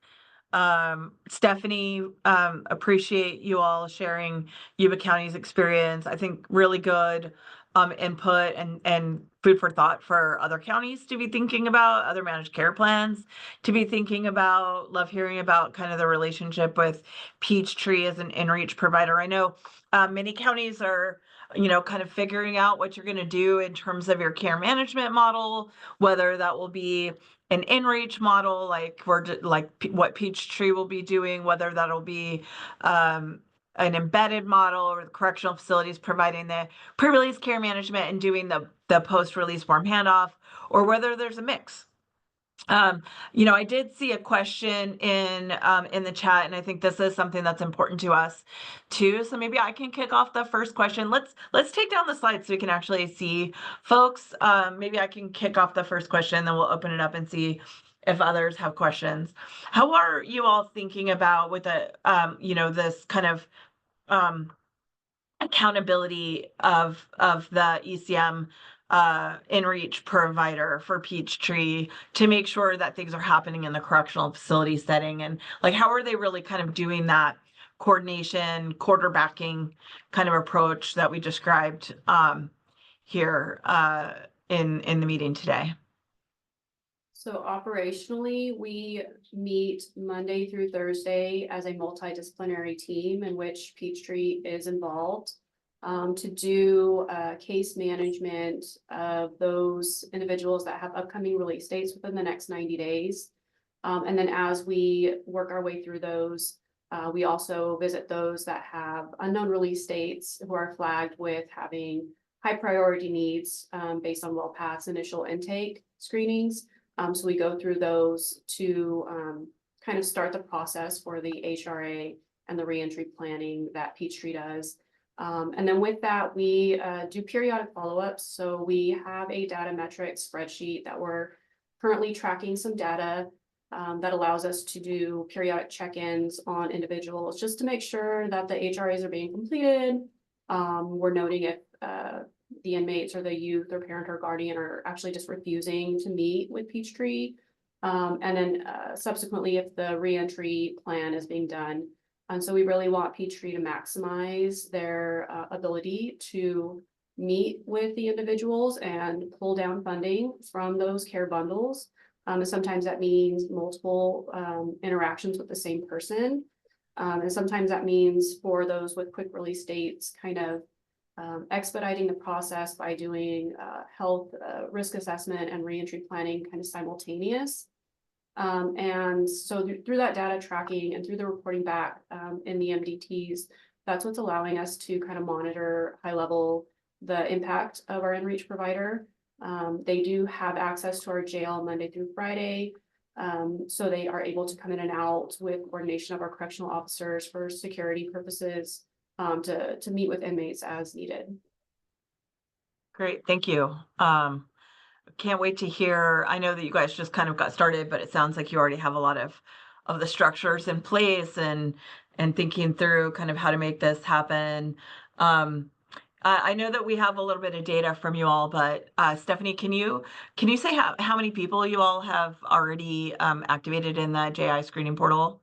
Stephanie, appreciate you all sharing Yuba County's experience. I think really good input and food for thought for other counties to be thinking about, other managed care plans to be thinking about. Love hearing about kind of the relationship with Peachtree as an in-reach provider. I know many counties are, kind of figuring out what you're going to do in terms of your care management model, whether that will be an in-reach model like what Peachtree will be doing, whether that'll be an embedded model or the correctional facilities providing the pre-release care management and doing the post-release form handoff, or whether there's a mix. I did see a question in the chat, and I think this is something that's important to us too. So maybe I can kick off the first question. Let's take down the slide so we can actually see folks. Maybe I can kick off the first question, then we'll open it up and see if others have questions. How are you all thinking about with this kind of accountability of the ECM in-reach provider for Peachtree to make sure that things are happening in the correctional facility setting? And how are they really kind of doing that coordination, quarterbacking kind of approach that we described here in the meeting today? So operationally, we meet Monday through Thursday as a multidisciplinary team in which Peachtree is involved to do case management of those individuals that have upcoming release dates within the next 90 days. And then as we work our way through those, we also visit those that have unknown release dates who are flagged with having high priority needs based on WellPath's initial intake screenings. So we go through those to kind of start the process for the HRA and the reentry planning that Peachtree does. And then with that, we do periodic follow-ups. So we have a data metrics spreadsheet that we're currently tracking some data that allows us to do periodic check-ins on individuals just to make sure that the HRAs are being completed. We're noting if the inmates or the youth or parent or guardian are actually just refusing to meet with Peachtree. And then subsequently, if the reentry plan is being done. And so we really want Peachtree to maximize their ability to meet with the individuals and pull down funding from those care bundles. And sometimes that means multiple interactions with the same person. And sometimes that means for those with quick release dates, kind of expediting the process by doing health risk assessment and reentry planning kind of simultaneous. And so through that data tracking and through the reporting back in the MDTs, that's what's allowing us to kind of monitor high level the impact of our in-reach provider. They do have access to our jail Monday through Friday. So they are able to come in and out with coordination of our correctional officers for security purposes, to meet with inmates as needed. Great, thank you. Can't wait to hear. I know that you guys just kind of got started, but it sounds like you already have a lot of the structures in place and thinking through kind of how to make this happen. I know that we have a little bit of data from you all, but Stephanie, can you say how many people you all have already activated in the JI screening portal?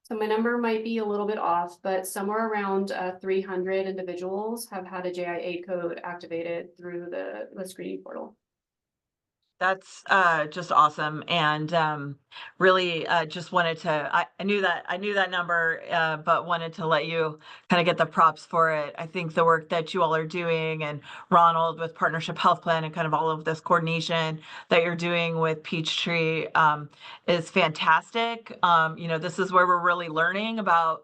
So my number might be a little bit off, but somewhere around 300 individuals have had a JIA code activated through the screening portal. That's just awesome, and really just wanted to. I knew that number, but wanted to let you kind of get the props for it. I think the work that you all are doing, and Ronald with Partnership Health Plan, and kind of all of this coordination that you're doing with Peachtree is fantastic. This is where we're really learning about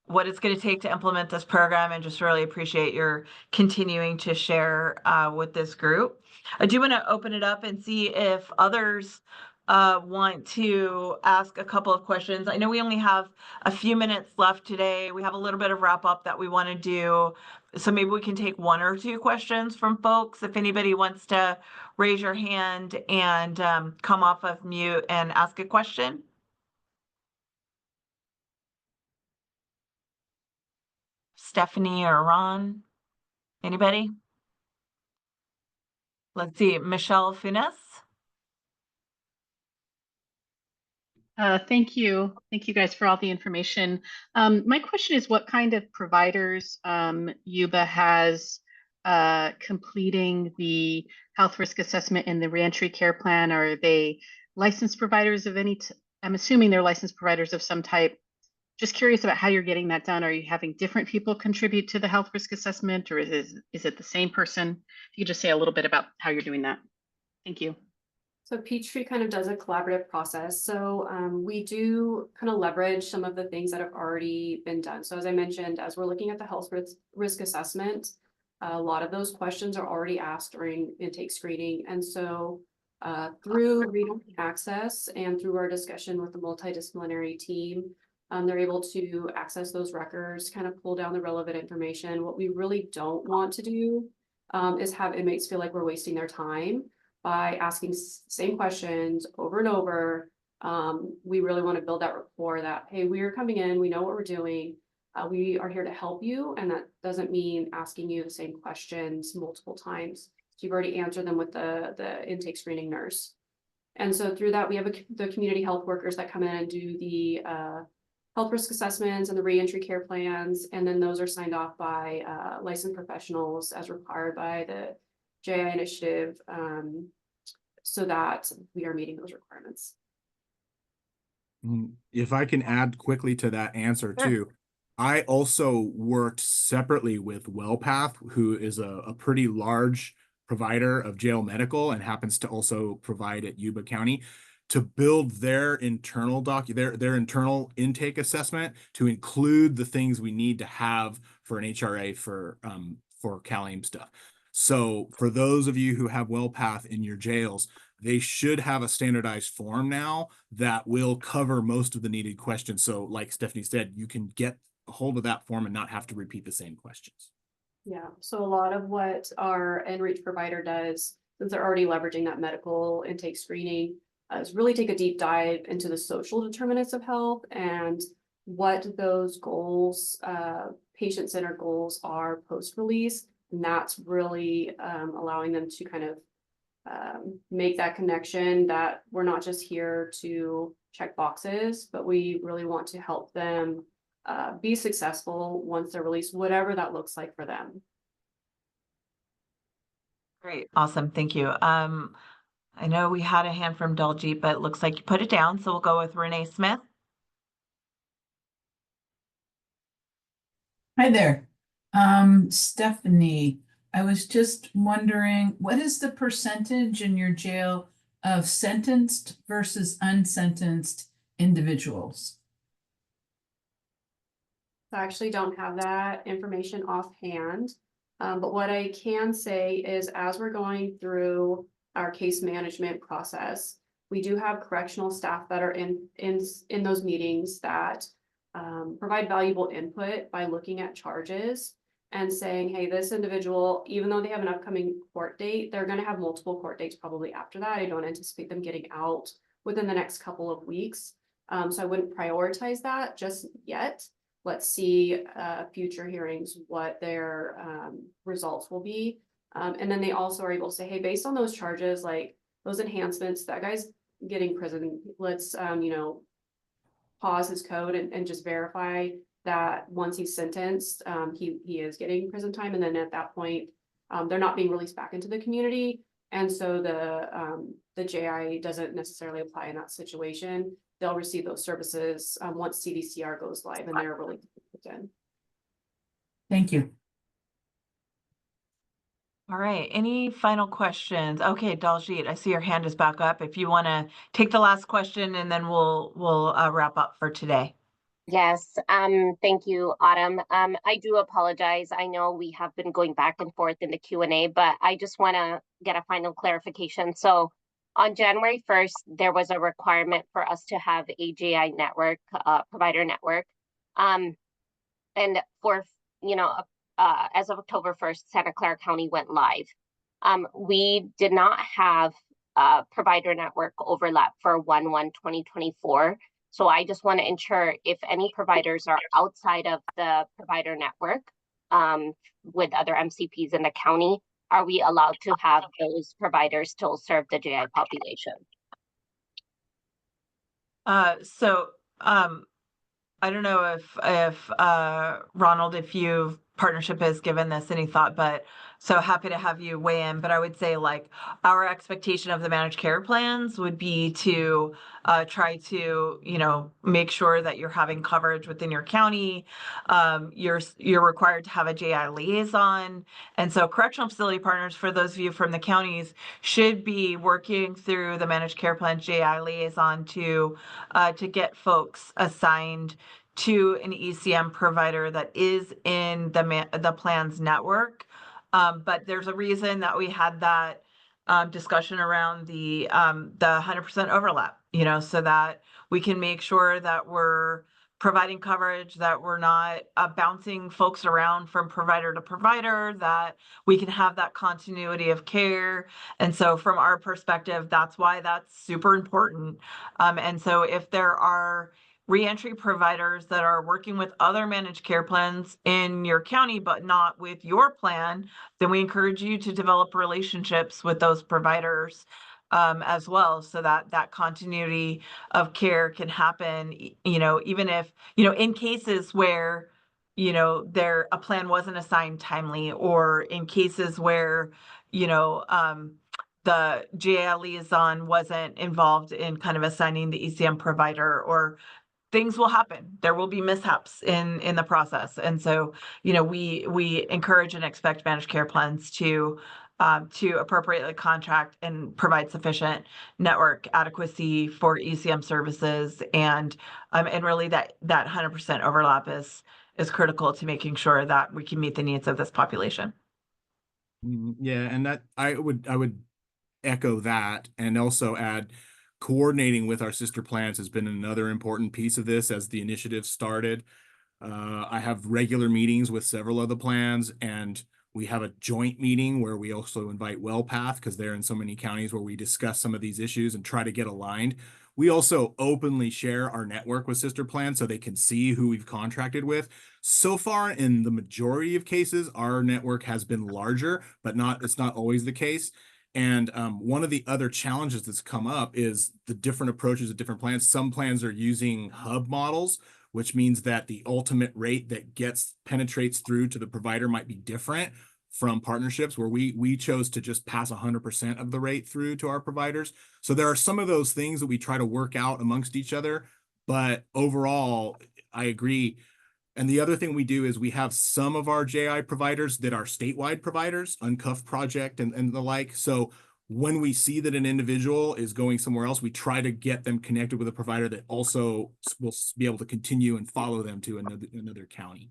what it's going to take to implement this program, and just really appreciate your continuing to share with this group. I do want to open it up and see if others want to ask a couple of questions. I know we only have a few minutes left today. We have a little bit of wrap up that we want to do. So maybe we can take one or two questions from folks. If anybody wants to raise your hand and come off of mute and ask a question. Stephanie or Ron, anybody? Let's see, Michelle Funes. Thank you. Thank you guys for all the information. My question is what kind of providers Yuba has completing the health risk assessment in the reentry care plan? Are they licensed providers of any, I'm assuming they're licensed providers of some type. Just curious about how you're getting that done. Are you having different people contribute to the health risk assessment, or is it the same person? If you could just say a little bit about how you're doing that. Thank you. So Peachtree kind of does a collaborative process. So we do kind of leverage some of the things that have already been done. So as I mentioned, as we're looking at the health risk assessment, a lot of those questions are already asked during intake screening. And so through read-only access and through our discussion with the multidisciplinary team, they're able to access those records, kind of pull down the relevant information. What we really don't want to do is have inmates feel like we're wasting their time by asking same questions over and over. We really want to build that rapport that, hey, we are coming in, we know what we're doing, we are here to help you, and that doesn't mean asking you the same questions multiple times. So you've already answered them with the intake screening nurse. And so through that, we have the community health workers that come in and do the health risk assessments and the reentry care plans, and then those are signed off by licensed professionals as required by the JI initiative, so that we are meeting those requirements. If I can add quickly to that answer too, I also worked separately with WellPath, who is a pretty large provider of jail medical and happens to also provide at Yuba County, to build their internal their internal intake assessment to include the things we need to have for an HRA for CalAIM stuff. So for those of you who have WellPath in your jails, they should have a standardized form now that will cover most of the needed questions. So like Stephanie said, you can get a hold of that form and not have to repeat the same questions. Yeah, so a lot of what our in-reach provider does, since they're already leveraging that medical intake screening, is really take a deep dive into the social determinants of health and what those goals, patient-centered goals are post-release. And that's really allowing them to kind of make that connection that we're not just here to check boxes, but we really want to help them be successful once they're released, whatever that looks like for them. Great, awesome, thank you. I know we had a hand from Daljeet, but it looks like you put it down, so we'll go with Renee Smith. Hi there. Stephanie, I was just wondering, what is the percentage in your jail of sentenced versus unsentenced individuals? I actually don't have that information offhand. But what I can say is as we're going through our case management process, we do have correctional staff that are in those meetings that provide valuable input by looking at charges and saying, hey, this individual, even though they have an upcoming court date, they're going to have multiple court dates probably after that. I don't anticipate them getting out within the next couple of weeks. So I wouldn't prioritize that just yet. Let's see future hearings, what their results will be. And then they also are able to say, hey, based on those charges, like those enhancements, that guy's getting prison. Let's, pause his code and just verify that once he's sentenced, he is getting prison time. And then at that point, they're not being released back into the community. And so the JI doesn't necessarily apply in that situation. They'll receive those services once CDCR goes live and they're really in. Thank you. All right, any final questions? Okay, Daljeet, I see your hand is back up. If you want to take the last question and then we'll wrap up for today. Yes, thank you, Autumn. I do apologize. I know we have been going back and forth in the Q&A, but I just want to get a final clarification. So on January 1st, there was a requirement for us to have a JI network, provider network. And for, as of October 1st, Santa Clara County went live. We did not have a provider network overlap for 1/1/2024. So I just want to ensure if any providers are outside of the provider network with other MCPs in the county, are we allowed to have those providers still serve the JI population? I don't know if Ronald, if your partnership has given this any thought, but so happy to have you weigh in. But I would say like our expectation of the managed care plans would be to try to, make sure that you're having coverage within your county. You're required to have a JI liaison. And so correctional facility partners, for those of you from the counties, should be working through the managed care plan JI liaison to get folks assigned to an ECM provider that is in the plan's network. But there's a reason that we had that discussion around the 100% overlap, so that we can make sure that we're providing coverage, that we're not bouncing folks around from provider to provider, that we can have that continuity of care. And so from our perspective, that's why that's super important. And so if there are reentry providers that are working with other managed care plans in your county, but not with your plan, then we encourage you to develop relationships with those providers as well, so that that continuity of care can happen, even if, in cases where, a plan wasn't assigned timely, or in cases where, the JL liaison wasn't involved in kind of assigning the ECM provider, or things will happen. There will be mishaps in the process. And so, we encourage and expect managed care plans to appropriately contract and provide sufficient network adequacy for ECM services. And really that 100% overlap is critical to making sure that we can meet the needs of this population. Yeah, and that I would echo that, and also add, coordinating with our sister plans has been another important piece of this as the initiative started. I have regular meetings with several of the plans, and we have a joint meeting where we also invite WellPath, because they're in so many counties, where we discuss some of these issues and try to get aligned. We also openly share our network with sister plans so they can see who we've contracted with. So far, in the majority of cases, our network has been larger, but it's not always the case. And one of the other challenges that's come up is the different approaches of different plans. Some plans are using hub models, which means that the ultimate rate that penetrates through to the provider might be different from partnerships, where we chose to just pass 100% of the rate through to our providers. So there are some of those things that we try to work out amongst each other. But overall, I agree. And the other thing we do is we have some of our JI providers that are statewide providers, Uncuffed Project and the like. So when we see that an individual is going somewhere else, we try to get them connected with a provider that also will be able to continue and follow them to another county.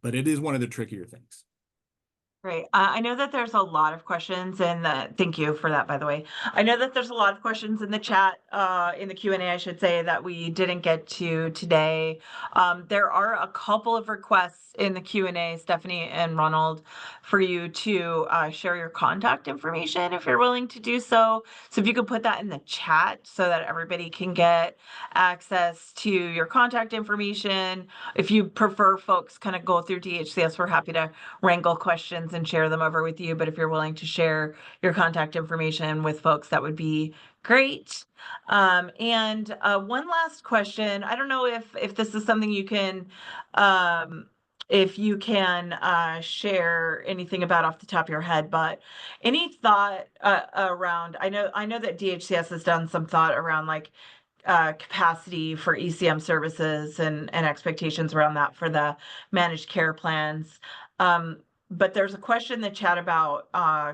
But it is one of the trickier things. Great. I know that there's a lot of questions thank you for that, by the way. I know that there's a lot of questions in the chat, in the Q&A, I should say, that we didn't get to today. There are a couple of requests in the Q&A, Stephanie and Ronald, for you to share your contact information if you're willing to do so. So if you could put that in the chat so that everybody can get access to your contact information. If you prefer folks kind of go through DHCS, we're happy to wrangle questions and share them over with you. But if you're willing to share your contact information with folks, that would be great. And one last question. I don't know if this is something you can, if you can share anything about off the top of your head, but any thought around, I know that DHCS has done some thought around like capacity for ECM services and expectations around that for the managed care plans. But there's a question in the chat about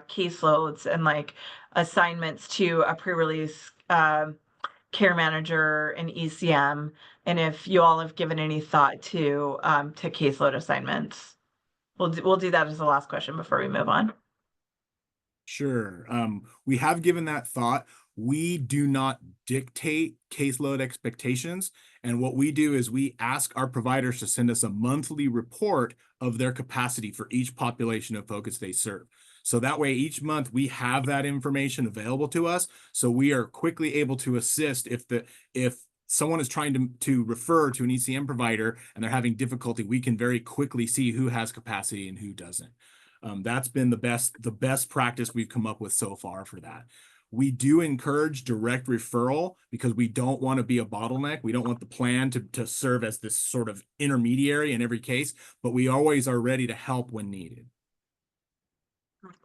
caseloads and like assignments to a pre-release care manager and ECM, and if you all have given any thought to caseload assignments. We'll do that as the last question before we move on. Sure. We have given that thought. We do not dictate caseload expectations. And what we do is we ask our providers to send us a monthly report of their capacity for each population of focus they serve. So that way, each month we have that information available to us. So we are quickly able to assist if someone is trying to refer to an ECM provider and they're having difficulty, we can very quickly see who has capacity and who doesn't. That's been the best practice we've come up with so far for that. We do encourage direct referral because we don't want to be a bottleneck. We don't want the plan to serve as this sort of intermediary in every case, but we always are ready to help when needed.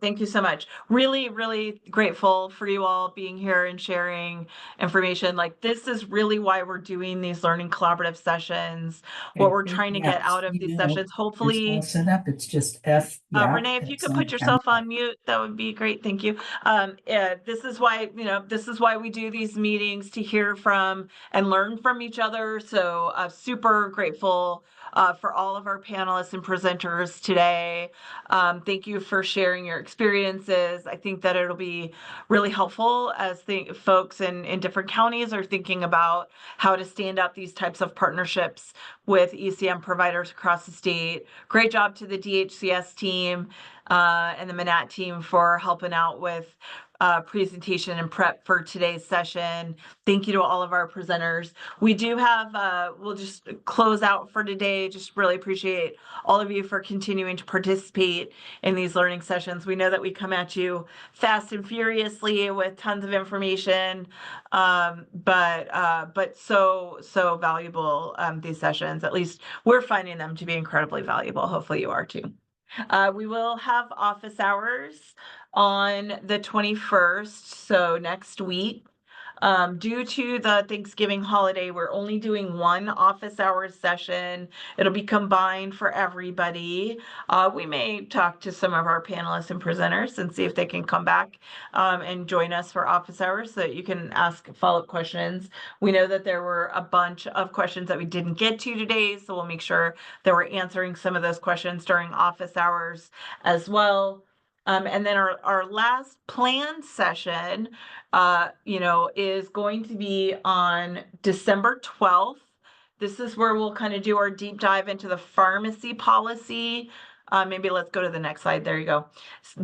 Thank you so much. Really, really grateful for you all being here and sharing information. Like, this is really why we're doing these learning collaborative sessions, what we're trying to get out of these sessions. Hopefully, it's all set up. It's just F. Renee, if you could put yourself on mute, that would be great. Thank you. This is why, this is why we do these meetings, to hear from and learn from each other. So super grateful for all of our panelists and presenters today. Thank you for sharing your experiences. I think that it'll be really helpful as folks in different counties are thinking about how to stand up these types of partnerships with ECM providers across the state. Great job to the DHCS team and the Manat team for helping out with presentation and prep for today's session. Thank you to all of our presenters. We do have, we'll just close out for today. Just really appreciate all of you for continuing to participate in these learning sessions. We know that we come at you fast and furiously with tons of information, but so valuable, these sessions. At least we're finding them to be incredibly valuable. Hopefully you are too. We will have office hours on the 21st, so next week. Due to the Thanksgiving holiday, we're only doing one office hours session. It'll be combined for everybody. We may talk to some of our panelists and presenters and see if they can come back and join us for office hours so that you can ask follow-up questions. We know that there were a bunch of questions that we didn't get to today, so we'll make sure that we're answering some of those questions during office hours as well. And then our last planned session, is going to be on December 12th. This is where we'll kind of do our deep dive into the pharmacy policy. Maybe let's go to the next slide. There you go.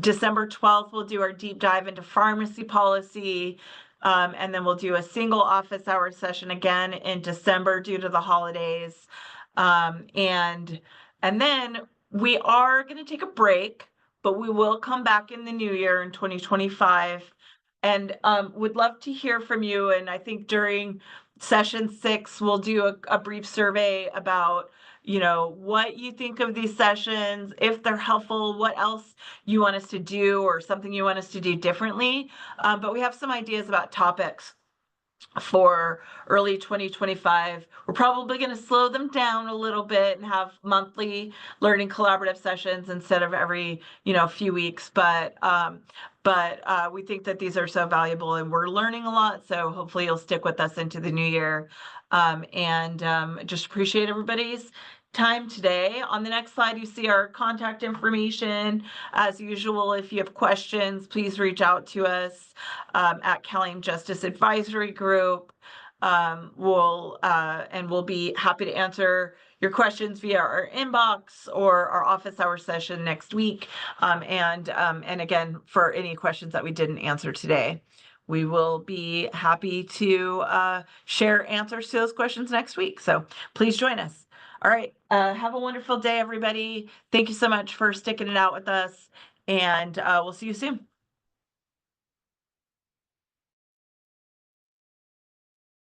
December 12th, we'll do our deep dive into pharmacy policy. And then we'll do a single office hour session again in December due to the holidays. And then we are going to take a break, but we will come back in the new year in 2025 and would love to hear from you. And I think during session 6, we'll do a brief survey about, what you think of these sessions, if they're helpful, what else you want us to do or something you want us to do differently. But we have some ideas about topics for early 2025. We're probably going to slow them down a little bit and have monthly learning collaborative sessions instead of every few weeks, but but we think that these are so valuable and we're learning a lot. So hopefully you'll stick with us into the new year. Just appreciate everybody's time today. On the next slide, you see our contact information. As usual, if you have questions, please reach out to us at Calling Justice Advisory Group. We'll be happy to answer your questions via our inbox or our office hour session next week. And again, for any questions that we didn't answer today, we will be happy to share answers to those questions next week. So please join us. All right. Have a wonderful day, everybody. Thank you so much for sticking it out with us, and we'll see you soon.